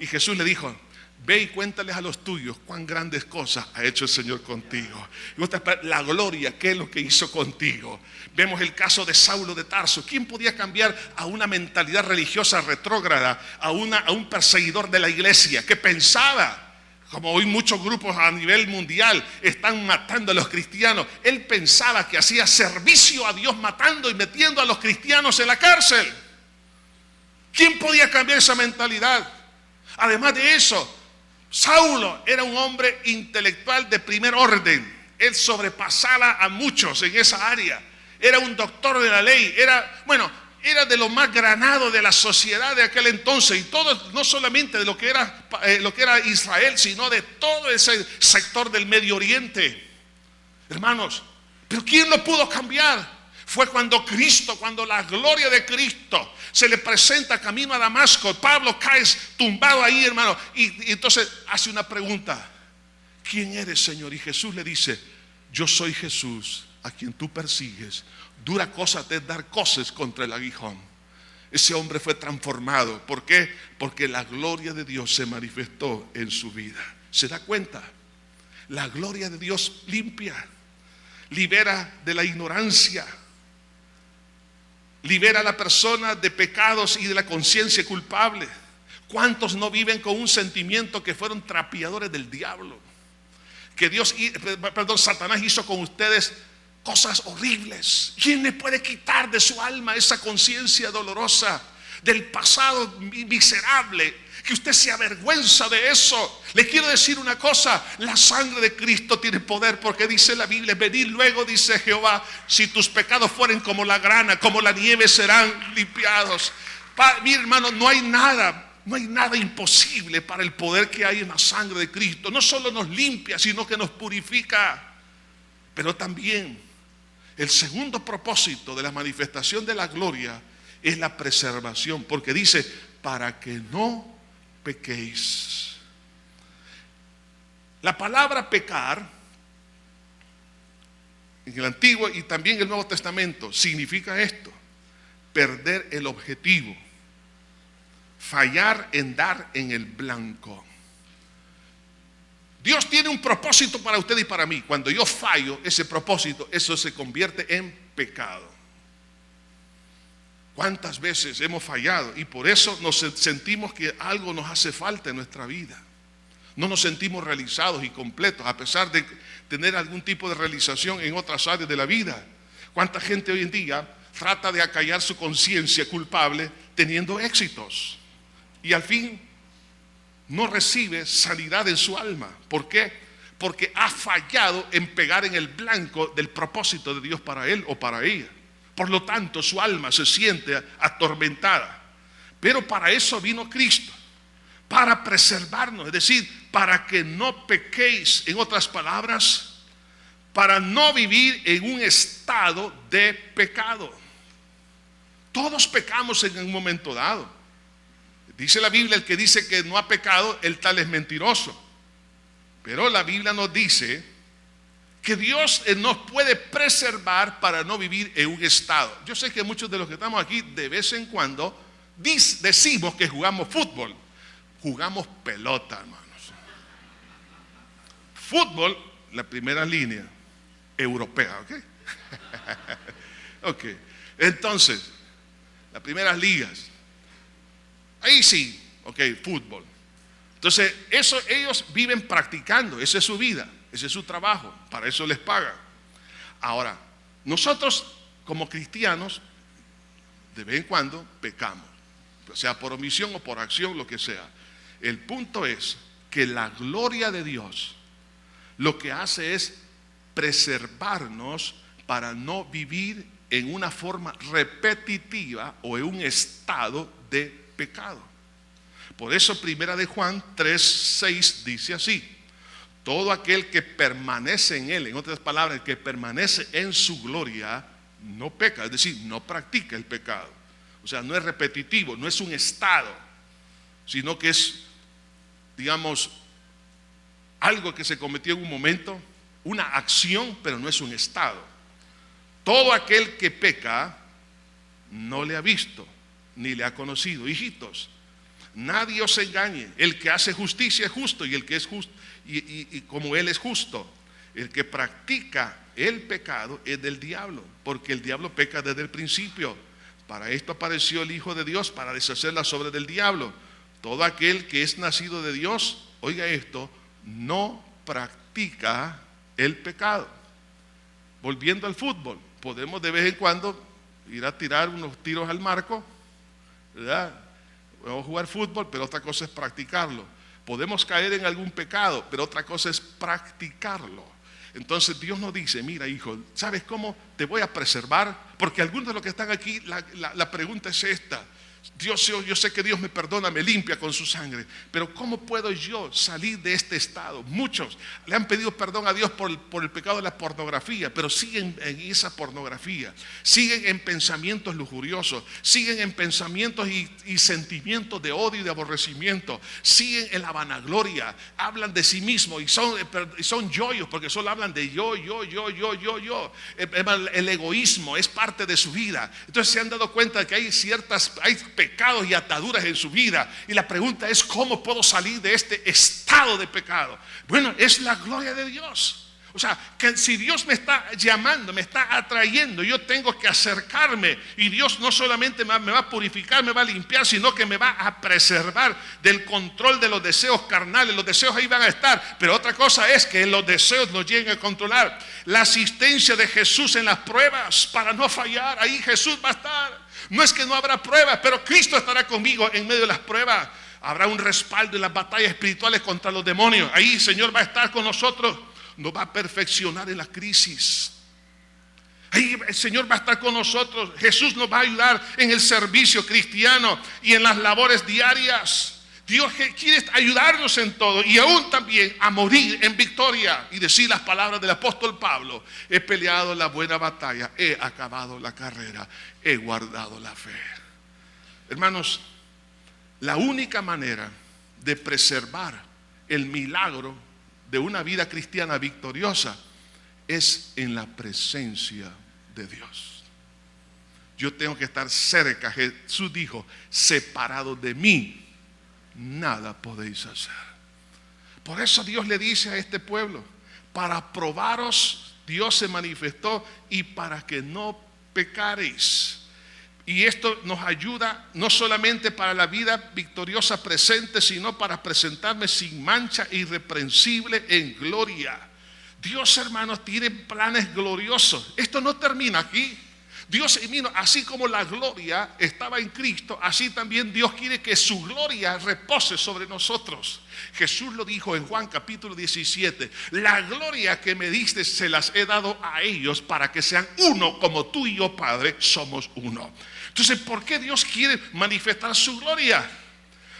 Y Jesús le dijo: ve y cuéntales a los tuyos cuán grandes cosas ha hecho el Señor contigo. Y la gloria, ¿qué es lo que hizo contigo? Vemos el caso de Saulo de Tarso. ¿Quién podía cambiar a una mentalidad religiosa retrógrada, a un perseguidor de la iglesia que pensaba, como hoy muchos grupos a nivel mundial están matando a los cristianos? Él pensaba que hacía servicio a Dios matando y metiendo a los cristianos en la cárcel. ¿Quién podía cambiar esa mentalidad? Además de eso, Saulo era un hombre intelectual de primer orden. Él sobrepasaba a muchos en esa área. Era un doctor de la ley. Era de lo más granado de la sociedad de aquel entonces. Y todo, no solamente de lo que era Israel, sino de todo ese sector del Medio Oriente. Hermanos, ¿pero quién lo pudo cambiar? Fue cuando la gloria de Cristo se le presenta camino a Damasco. Pablo cae tumbado ahí, hermano, y entonces hace una pregunta: ¿quién eres, Señor? Y Jesús le dice: yo soy Jesús, a quien tú persigues. Dura cosa te es dar coces contra el aguijón. Ese hombre fue transformado. ¿Por qué? Porque la gloria de Dios se manifestó en su vida. ¿Se da cuenta? La gloria de Dios limpia, libera de la ignorancia, libera a la persona de pecados y de la conciencia culpable. ¿Cuántos no viven con un sentimiento que fueron trapeadores del diablo? Que Satanás hizo con ustedes cosas horribles. ¿Quién le puede quitar de su alma esa conciencia dolorosa del pasado miserable? Que usted se avergüenza de eso. Le quiero decir una cosa: la sangre de Cristo tiene poder, porque dice la Biblia: venid luego, dice Jehová, si tus pecados fueren como la grana, como la nieve serán limpiados. Mi hermano, no hay nada imposible para el poder que hay en la sangre de Cristo. No solo nos limpia, sino que nos purifica. Pero también el segundo propósito de la manifestación de la gloria es la preservación, porque dice: para que no pequéis. La palabra pecar en el Antiguo y también en el Nuevo Testamento significa esto: perder el objetivo, fallar en dar en el blanco. Dios tiene un propósito para usted y para mí. Cuando yo fallo ese propósito, eso se convierte en pecado. ¿Cuántas veces hemos fallado? Y por eso nos sentimos que algo nos hace falta en nuestra vida. No nos sentimos realizados y completos, a pesar de tener algún tipo de realización en otras áreas de la vida. ¿Cuánta gente hoy en día trata de acallar su conciencia culpable teniendo éxitos? Y al fin no recibe sanidad en su alma. ¿Por qué? Porque ha fallado en pegar en el blanco del propósito de Dios para él o para ella. Por lo tanto, su alma se siente atormentada. Pero para eso vino Cristo, para preservarnos, es decir, para que no pequéis. En otras palabras, para no vivir en un estado de pecado. Todos pecamos en un momento dado. Dice la Biblia: el que dice que no ha pecado, el tal es mentiroso. Pero la Biblia nos dice que Dios nos puede preservar para no vivir en un estado. Yo sé que muchos de los que estamos aquí de vez en cuando decimos que jugamos fútbol. Jugamos pelota, hermanos. Fútbol, la primera línea europea, ¿ok? Ok, entonces, las primeras ligas. Ahí sí, ok, fútbol. Entonces, eso ellos viven practicando, esa es su vida, ese es su trabajo, para eso les pagan. Ahora, nosotros como cristianos, de vez en cuando pecamos, sea por omisión o por acción, lo que sea. El punto es que la gloria de Dios lo que hace es preservarnos para no vivir en una forma repetitiva o en un estado de pecado. Por eso Primera de Juan 3:6 dice así: todo aquel que permanece en él, en otras palabras, el que permanece en su gloria, no peca, es decir, no practica el pecado. O sea, no es repetitivo, no es un estado, sino que es, digamos, algo que se cometió en un momento, una acción, pero no es un estado. Todo aquel que peca no le ha visto ni le ha conocido. Hijitos, nadie os engañe. El que hace justicia es justo, y el que es justo, y como él es justo. El que practica el pecado es del diablo, porque el diablo peca desde el principio. Para esto apareció el Hijo de Dios, para deshacer las obras del diablo. Todo aquel que es nacido de Dios, oiga esto, no practica el pecado. Volviendo al fútbol, podemos de vez en cuando ir a tirar unos tiros al marco, ¿verdad? Podemos jugar fútbol, pero otra cosa es practicarlo. Podemos caer en algún pecado, pero otra cosa es practicarlo. Entonces Dios nos dice: mira, hijo, ¿sabes cómo te voy a preservar? Porque algunos de los que están aquí, la pregunta es esta: Dios, yo sé que Dios me perdona, me limpia con su sangre, pero ¿cómo puedo yo salir de este estado? Muchos le han pedido perdón a Dios por el pecado de la pornografía, pero siguen en esa pornografía, siguen en pensamientos lujuriosos, siguen en pensamientos y sentimientos de odio y de aborrecimiento, siguen en la vanagloria, hablan de sí mismos y son yoyos, porque solo hablan de yo. El egoísmo es parte de su vida. Entonces se han dado cuenta de que hay pecados y ataduras en su vida, y la pregunta es: ¿cómo puedo salir de este estado de pecado? Bueno, es la gloria de Dios. O sea, que si Dios me está llamando, me está atrayendo, yo tengo que acercarme, y Dios no solamente me va a purificar, me va a limpiar, sino que me va a preservar del control de los deseos carnales. Los deseos ahí van a estar, pero otra cosa es que los deseos nos lleguen a controlar. La asistencia de Jesús en las pruebas para no fallar, ahí Jesús va a estar. No es que no habrá pruebas, pero Cristo estará conmigo en medio de las pruebas. Habrá un respaldo en las batallas espirituales contra los demonios. Ahí el Señor va a estar con nosotros, nos va a perfeccionar en la crisis. Ahí el Señor va a estar con nosotros. Jesús nos va a ayudar en el servicio cristiano y en las labores diarias. Dios quiere ayudarnos en todo, y aún también a morir en victoria y decir las palabras del apóstol Pablo: he peleado la buena batalla, he acabado la carrera, he guardado la fe. Hermanos, la única manera de preservar el milagro de una vida cristiana victoriosa es en la presencia de Dios. Yo tengo que estar cerca. Jesús dijo: separado de mí nada podéis hacer. Por eso Dios le dice a este pueblo: para probaros Dios se manifestó, y para que no pecareis. Y esto nos ayuda no solamente para la vida victoriosa presente, sino para presentarme sin mancha e irreprensible en gloria. Dios, hermanos, tiene planes gloriosos. Esto no termina aquí. Dios, así como la gloria estaba en Cristo, así también Dios quiere que su gloria repose sobre nosotros. Jesús lo dijo en Juan capítulo 17: la gloria que me diste se las he dado a ellos, para que sean uno como tú y yo, Padre, somos uno. Entonces, ¿por qué Dios quiere manifestar su gloria?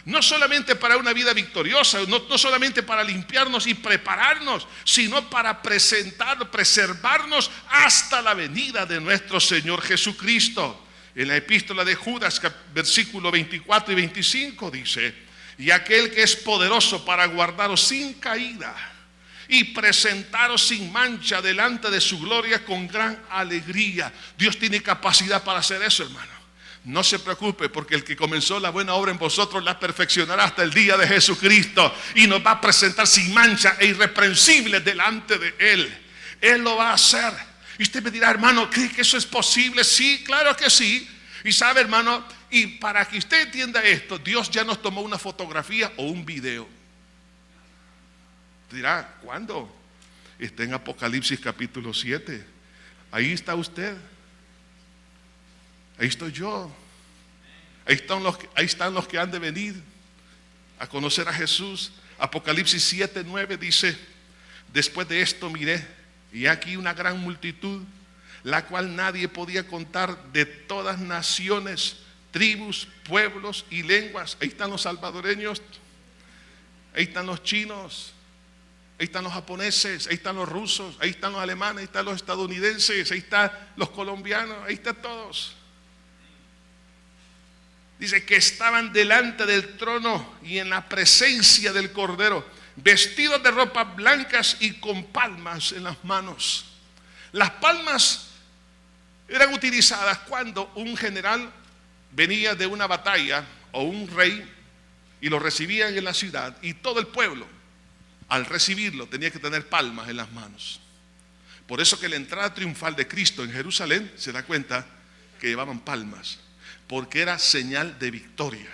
No solamente para una vida victoriosa, no solamente para limpiarnos y prepararnos, sino para preservarnos hasta la venida de nuestro Señor Jesucristo. En la epístola de Judas, versículo 24 y 25 dice: y aquel que es poderoso para guardaros sin caída y presentaros sin mancha delante de su gloria con gran alegría. Dios tiene capacidad para hacer eso, hermano. No se preocupe, porque el que comenzó la buena obra en vosotros la perfeccionará hasta el día de Jesucristo, y nos va a presentar sin mancha e irreprensible delante de Él. Él lo va a hacer. Y usted me dirá: hermano, ¿cree que eso es posible? Sí, claro que sí. Y sabe, hermano, y para que usted entienda esto, Dios ya nos tomó una fotografía o un video. Dirá: ¿cuándo? Está en Apocalipsis capítulo 7. Ahí está usted. Ahí estoy yo. Ahí están los que han de venir a conocer a Jesús. Apocalipsis 7:9 dice: después de esto miré, y aquí una gran multitud, la cual nadie podía contar, de todas naciones, tribus, pueblos y lenguas. Ahí están los salvadoreños, ahí están los chinos, ahí están los japoneses, ahí están los rusos, ahí están los alemanes, ahí están los estadounidenses, ahí están los colombianos, ahí están todos. Dice que estaban delante del trono y en la presencia del Cordero, vestidos de ropas blancas y con palmas en las manos. Las palmas eran utilizadas cuando un general venía de una batalla o un rey y lo recibían en la ciudad, y todo el pueblo al recibirlo tenía que tener palmas en las manos. Por eso que la entrada triunfal de Cristo en Jerusalén, se da cuenta que llevaban palmas, porque era señal de victoria.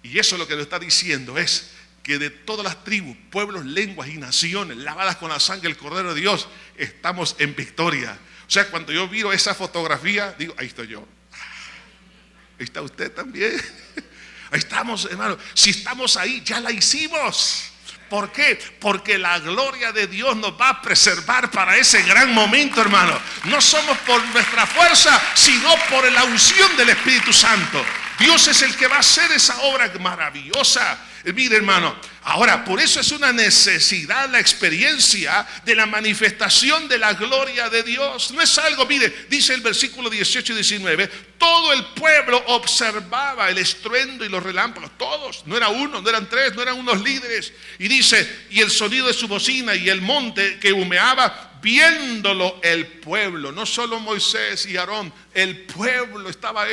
Y eso lo que nos está diciendo es que de todas las tribus, pueblos, lenguas y naciones, lavadas con la sangre del Cordero de Dios, estamos en victoria. O sea, cuando yo miro esa fotografía, digo, ahí estoy yo. Ahí está usted también. Ahí estamos, hermano. Si estamos ahí, ya la hicimos. ¿Por qué? Porque la gloria de Dios nos va a preservar para ese gran momento, hermano. No somos por nuestra fuerza, sino por la unción del Espíritu Santo. Dios es el que va a hacer esa obra maravillosa. Mire, hermano, ahora por eso es una necesidad la experiencia de la manifestación de la gloria de Dios. No es algo, mire, dice el versículo 18 y 19, todo el pueblo observaba el estruendo y los relámpagos, todos, no era uno, no eran tres, no eran unos líderes. Y dice, y el sonido de su bocina y el monte que humeaba, viéndolo el pueblo, no solo Moisés y Aarón, el pueblo estaba.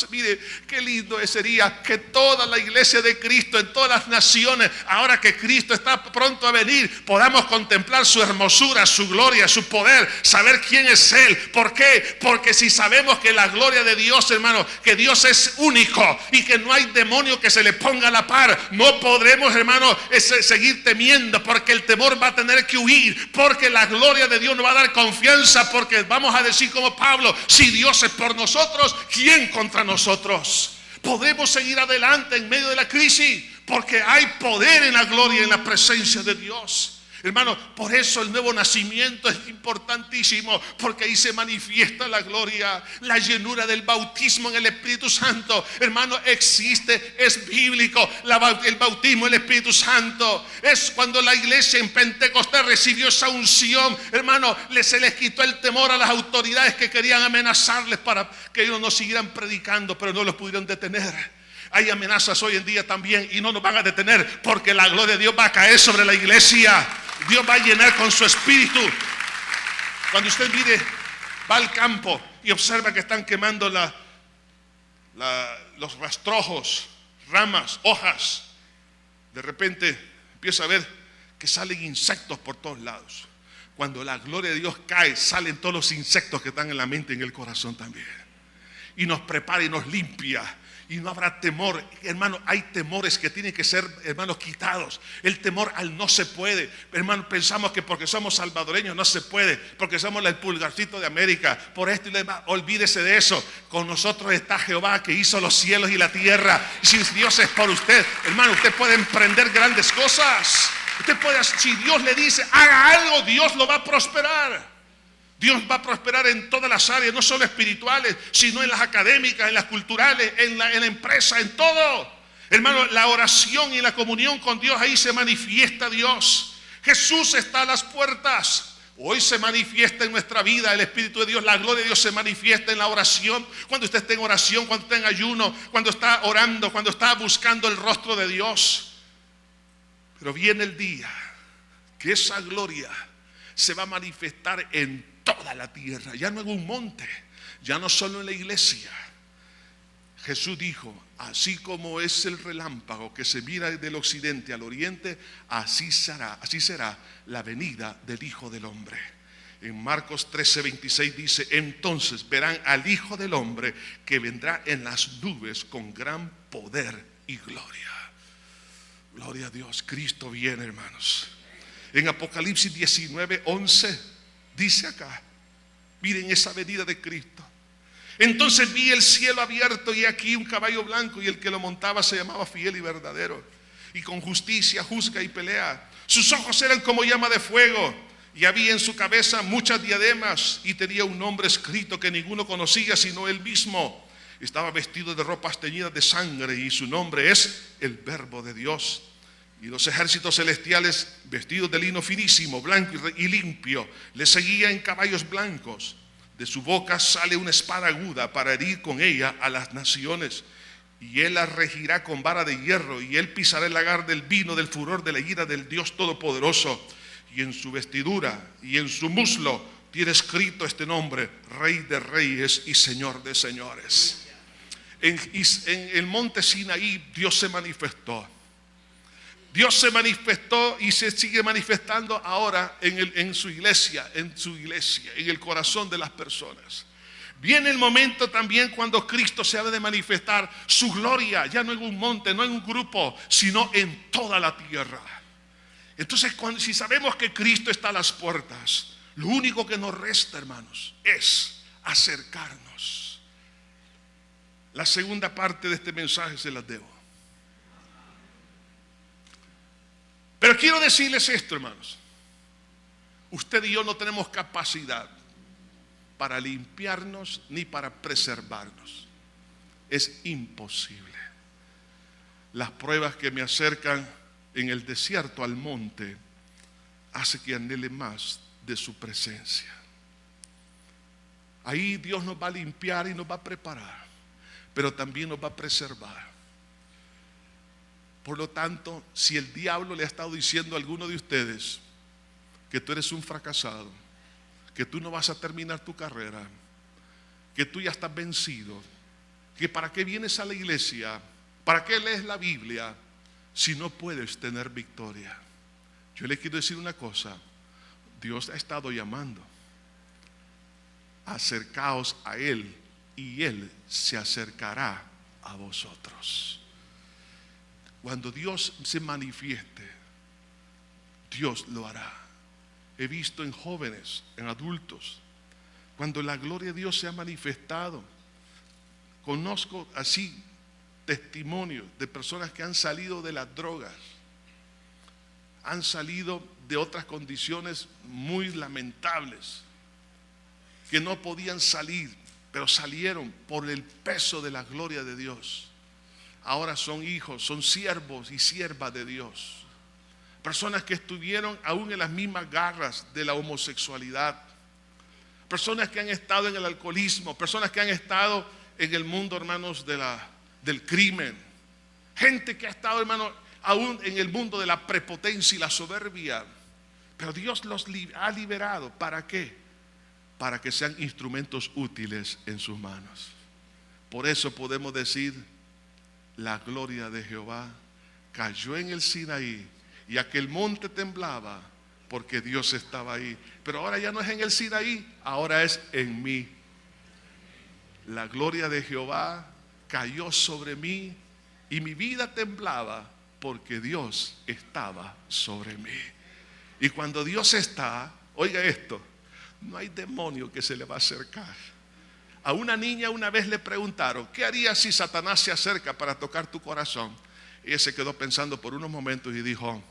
Mire, qué lindo sería que toda la iglesia de Cristo en todas las naciones, ahora que Cristo está pronto a venir, podamos contemplar su hermosura, su gloria, su poder, saber quién es Él. ¿Por qué? Porque si sabemos que la gloria de Dios, hermano, que Dios es único y que no hay demonio que se le ponga a la par, no podremos, hermano, seguir temiendo, porque el temor va a tener que huir, porque la gloria de Dios nos va a dar confianza, porque vamos a decir como Pablo, si Dios es por nosotros, ¿quién contra nosotros? Podemos seguir adelante en medio de la crisis, porque hay poder en la gloria y en la presencia de Dios. Hermano, por eso el nuevo nacimiento es importantísimo, porque ahí se manifiesta la gloria, la llenura del bautismo en el Espíritu Santo. Hermano, existe, es bíblico. El bautismo en el Espíritu Santo es cuando la iglesia en Pentecostés recibió esa unción. Hermano, se les quitó el temor a las autoridades que querían amenazarles para que ellos no siguieran predicando, pero no los pudieron detener. Hay amenazas hoy en día también y no nos van a detener, porque la gloria de Dios va a caer sobre la iglesia. Dios va a llenar con su espíritu. Cuando usted mire, va al campo y observa que están quemando los rastrojos, ramas, hojas, de repente empieza a ver que salen insectos por todos lados. Cuando la gloria de Dios cae, salen todos los insectos que están en la mente y en el corazón también, y nos prepara y nos limpia. Y no habrá temor. Hermano, hay temores que tienen que ser, hermanos, quitados. El temor al no se puede. Hermano, pensamos que porque somos salvadoreños no se puede, porque somos el pulgarcito de América, por esto y lo demás. Olvídese de eso. Con nosotros está Jehová, que hizo los cielos y la tierra. Y si Dios es por usted, hermano, usted puede emprender grandes cosas. Usted puede, si Dios le dice haga algo, Dios lo va a prosperar. Dios va a prosperar en todas las áreas, no solo espirituales, sino en las académicas, en las culturales, en la empresa, en todo. Hermano, la oración y la comunión con Dios, ahí se manifiesta Dios. Jesús está a las puertas. Hoy se manifiesta en nuestra vida el Espíritu de Dios, la gloria de Dios se manifiesta en la oración. Cuando usted esté en oración, cuando esté en ayuno, cuando está orando, cuando está buscando el rostro de Dios. Pero viene el día que esa gloria se va a manifestar en toda la tierra, ya no en un monte, ya no solo en la iglesia. Jesús dijo, así como es el relámpago que se mira del occidente al oriente, así será la venida del Hijo del Hombre. En Marcos 13:26 dice, entonces verán al Hijo del Hombre que vendrá en las nubes con gran poder y gloria. Gloria a Dios, Cristo viene, hermanos. En Apocalipsis 19:11 dice acá, miren esa venida de Cristo. Entonces vi el cielo abierto y aquí un caballo blanco, y el que lo montaba se llamaba Fiel y Verdadero, y con justicia juzga y pelea. Sus ojos eran como llama de fuego, Y había en su cabeza muchas diademas y tenía un nombre escrito que ninguno conocía sino él mismo. Estaba vestido de ropas teñidas de sangre y su nombre es el Verbo de Dios. Y los ejércitos celestiales, vestidos de lino finísimo, blanco y limpio, le seguían en caballos blancos. De su boca sale una espada aguda para herir con ella a las naciones. Y él la regirá con vara de hierro, y él pisará el lagar del vino del furor de la ira del Dios Todopoderoso. Y en su vestidura y en su muslo tiene escrito este nombre: Rey de Reyes y Señor de Señores. En el monte Sinaí Dios se manifestó. Dios se manifestó y se sigue manifestando ahora en su iglesia, en el corazón de las personas. Viene el momento también cuando Cristo se ha de manifestar su gloria, ya no en un monte, no en un grupo, sino en toda la tierra. Entonces, si sabemos que Cristo está a las puertas, lo único que nos resta, hermanos, es acercarnos. La segunda parte de este mensaje se las debo. Pero quiero decirles esto, hermanos. Usted y yo no tenemos capacidad para limpiarnos ni para preservarnos. Es imposible. Las pruebas que me acercan en el desierto al monte hace que anhele más de su presencia. Ahí Dios nos va a limpiar y nos va a preparar, pero también nos va a preservar. Por lo tanto, si el diablo le ha estado diciendo a alguno de ustedes que tú eres un fracasado, que tú no vas a terminar tu carrera, que tú ya estás vencido, que para qué vienes a la iglesia, para qué lees la Biblia si no puedes tener victoria. Yo le quiero decir una cosa: Dios ha estado llamando. Acercaos a Él y Él se acercará a vosotros. Cuando Dios se manifieste, Dios lo hará. He visto en jóvenes, en adultos, cuando la gloria de Dios se ha manifestado. Conozco así testimonios de personas que han salido de las drogas, han salido de otras condiciones muy lamentables, que no podían salir, pero salieron por el peso de la gloria de Dios. Ahora son hijos, son siervos y siervas de Dios. Personas que estuvieron aún en las mismas garras de la homosexualidad. Personas que han estado en el alcoholismo. Personas que han estado en el mundo, hermanos, del crimen. Gente que ha estado, hermanos, aún en el mundo de la prepotencia y la soberbia. Pero Dios los ha liberado. ¿Para qué? Para que sean instrumentos útiles en sus manos. Por eso podemos decir: la gloria de Jehová cayó en el Sinaí y aquel monte temblaba porque Dios estaba ahí. Pero ahora ya no es en el Sinaí, ahora es en mí. La gloria de Jehová cayó sobre mí y mi vida temblaba porque Dios estaba sobre mí. Y cuando Dios está, oiga esto, no hay demonio que se le va a acercar. A una niña una vez le preguntaron: ¿qué harías si Satanás se acerca para tocar tu corazón? Ella se quedó pensando por unos momentos y dijo: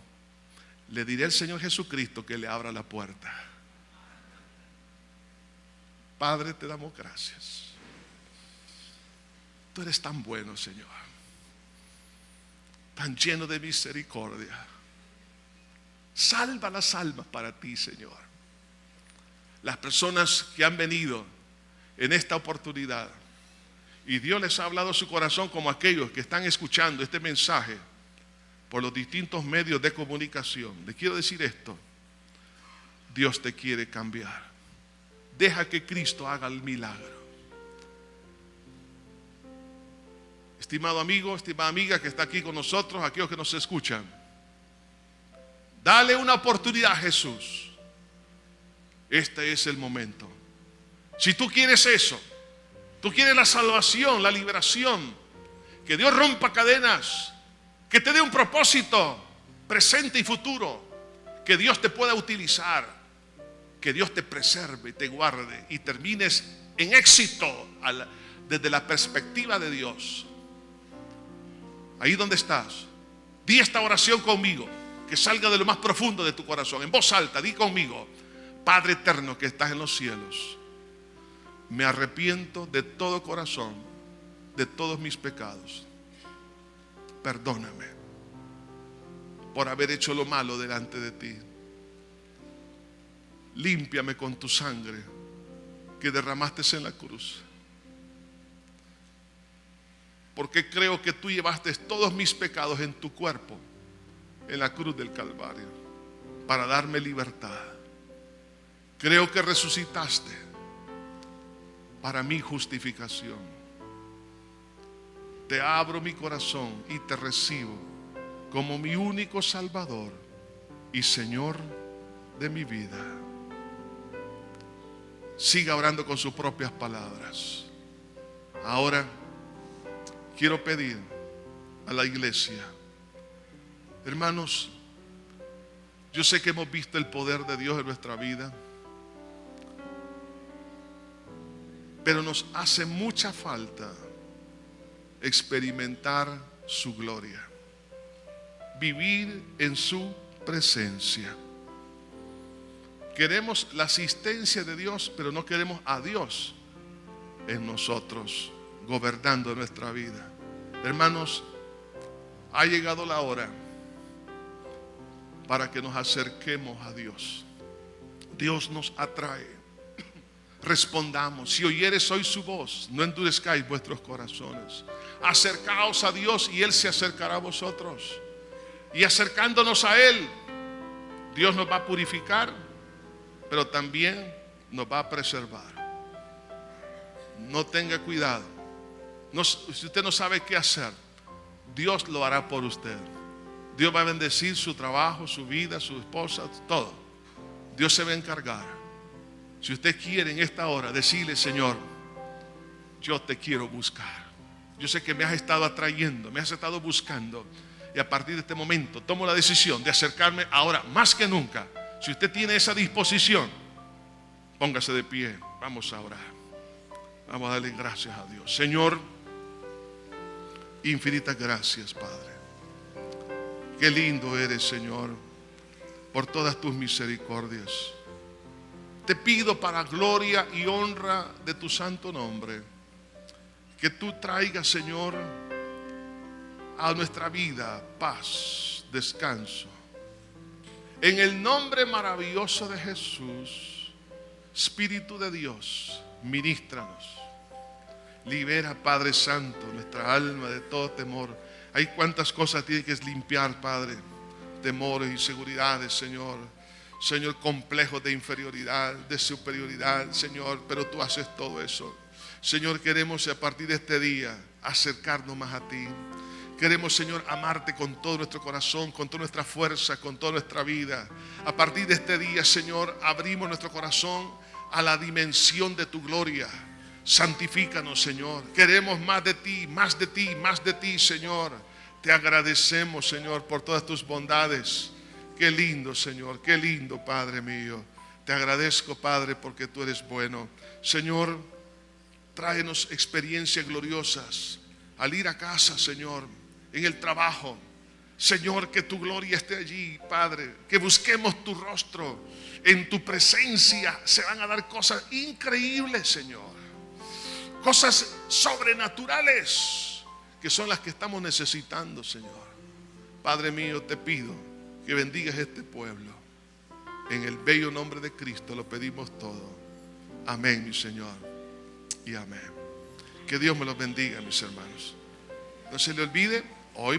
le diré al Señor Jesucristo que le abra la puerta. Padre, te damos gracias. Tú eres tan bueno, Señor, tan lleno de misericordia. Salva las almas para ti, Señor. Las personas que han venido en esta oportunidad y Dios les ha hablado a su corazón, como aquellos que están escuchando este mensaje por los distintos medios de comunicación, les quiero decir esto: Dios te quiere cambiar. Deja que Cristo haga el milagro. Estimado amigo, estimada amiga que está aquí con nosotros, aquellos que nos escuchan, dale una oportunidad a Jesús. Este es el momento. Si tú quieres eso, tú quieres la salvación, la liberación, que Dios rompa cadenas, que te dé un propósito presente y futuro, que Dios te pueda utilizar, que Dios te preserve y te guarde y termines en éxito desde la perspectiva de Dios. Ahí donde estás, di esta oración conmigo, que salga de lo más profundo de tu corazón, en voz alta, di conmigo: Padre eterno que estás en los cielos, me arrepiento de todo corazón de todos mis pecados. Perdóname por haber hecho lo malo delante de ti. Límpiame con tu sangre que derramaste en la cruz. Porque creo que tú llevaste todos mis pecados en tu cuerpo, en la cruz del Calvario, para darme libertad. Creo que resucitaste para mi justificación. Te abro mi corazón y te recibo como mi único Salvador y Señor de mi vida. Siga orando con sus propias palabras. Ahora quiero pedir a la iglesia, hermanos, yo sé que hemos visto el poder de Dios en nuestra vida, pero nos hace mucha falta experimentar su gloria, vivir en su presencia. Queremos la asistencia de Dios, pero no queremos a Dios en nosotros, gobernando nuestra vida. Hermanos, ha llegado la hora para que nos acerquemos a Dios. Dios nos atrae. Respondamos: si oyeres hoy su voz, no endurezcáis vuestros corazones. Acercaos a Dios y Él se acercará a vosotros. Y acercándonos a Él, Dios nos va a purificar, pero también nos va a preservar. No tenga cuidado. Si usted no sabe qué hacer, Dios lo hará por usted. Dios va a bendecir su trabajo, su vida, su esposa, todo. Dios se va a encargar. Si usted quiere en esta hora decirle: Señor, yo te quiero buscar. Yo sé que me has estado atrayendo, me has estado buscando, y a partir de este momento tomo la decisión de acercarme ahora más que nunca. Si usted tiene esa disposición, póngase de pie. Vamos a orar. Vamos a darle gracias a Dios. Señor, infinitas gracias, Padre. Qué lindo eres, Señor, por todas tus misericordias. Te pido, para gloria y honra de tu santo nombre, que tú traigas, Señor, a nuestra vida paz, descanso. En el nombre maravilloso de Jesús, Espíritu de Dios, ministranos. Libera, Padre Santo, nuestra alma de todo temor. Hay cuantas cosas tiene que limpiar, Padre. Temores, inseguridades, Señor. Señor, complejos de inferioridad, de superioridad, Señor. Pero tú haces todo eso. Señor, queremos a partir de este día acercarnos más a ti. Queremos, Señor, amarte con todo nuestro corazón, con toda nuestra fuerza, con toda nuestra vida. A partir de este día, Señor, abrimos nuestro corazón a la dimensión de tu gloria. Santifícanos, Señor. Queremos más de ti, más de ti, más de ti, Señor. Te agradecemos, Señor, por todas tus bondades. Qué lindo, Señor, qué lindo, Padre mío. Te agradezco, Padre, porque tú eres bueno. Señor, tráenos experiencias gloriosas al ir a casa, Señor, en el trabajo. Señor, que tu gloria esté allí, Padre. Que busquemos tu rostro. En tu presencia se van a dar cosas increíbles, Señor. Cosas sobrenaturales, que son las que estamos necesitando, Señor. Padre mío, te pido que bendigas este pueblo. En el bello nombre de Cristo lo pedimos todo. Amén, mi Señor, y amén. Que Dios me los bendiga, mis hermanos. No se le olvide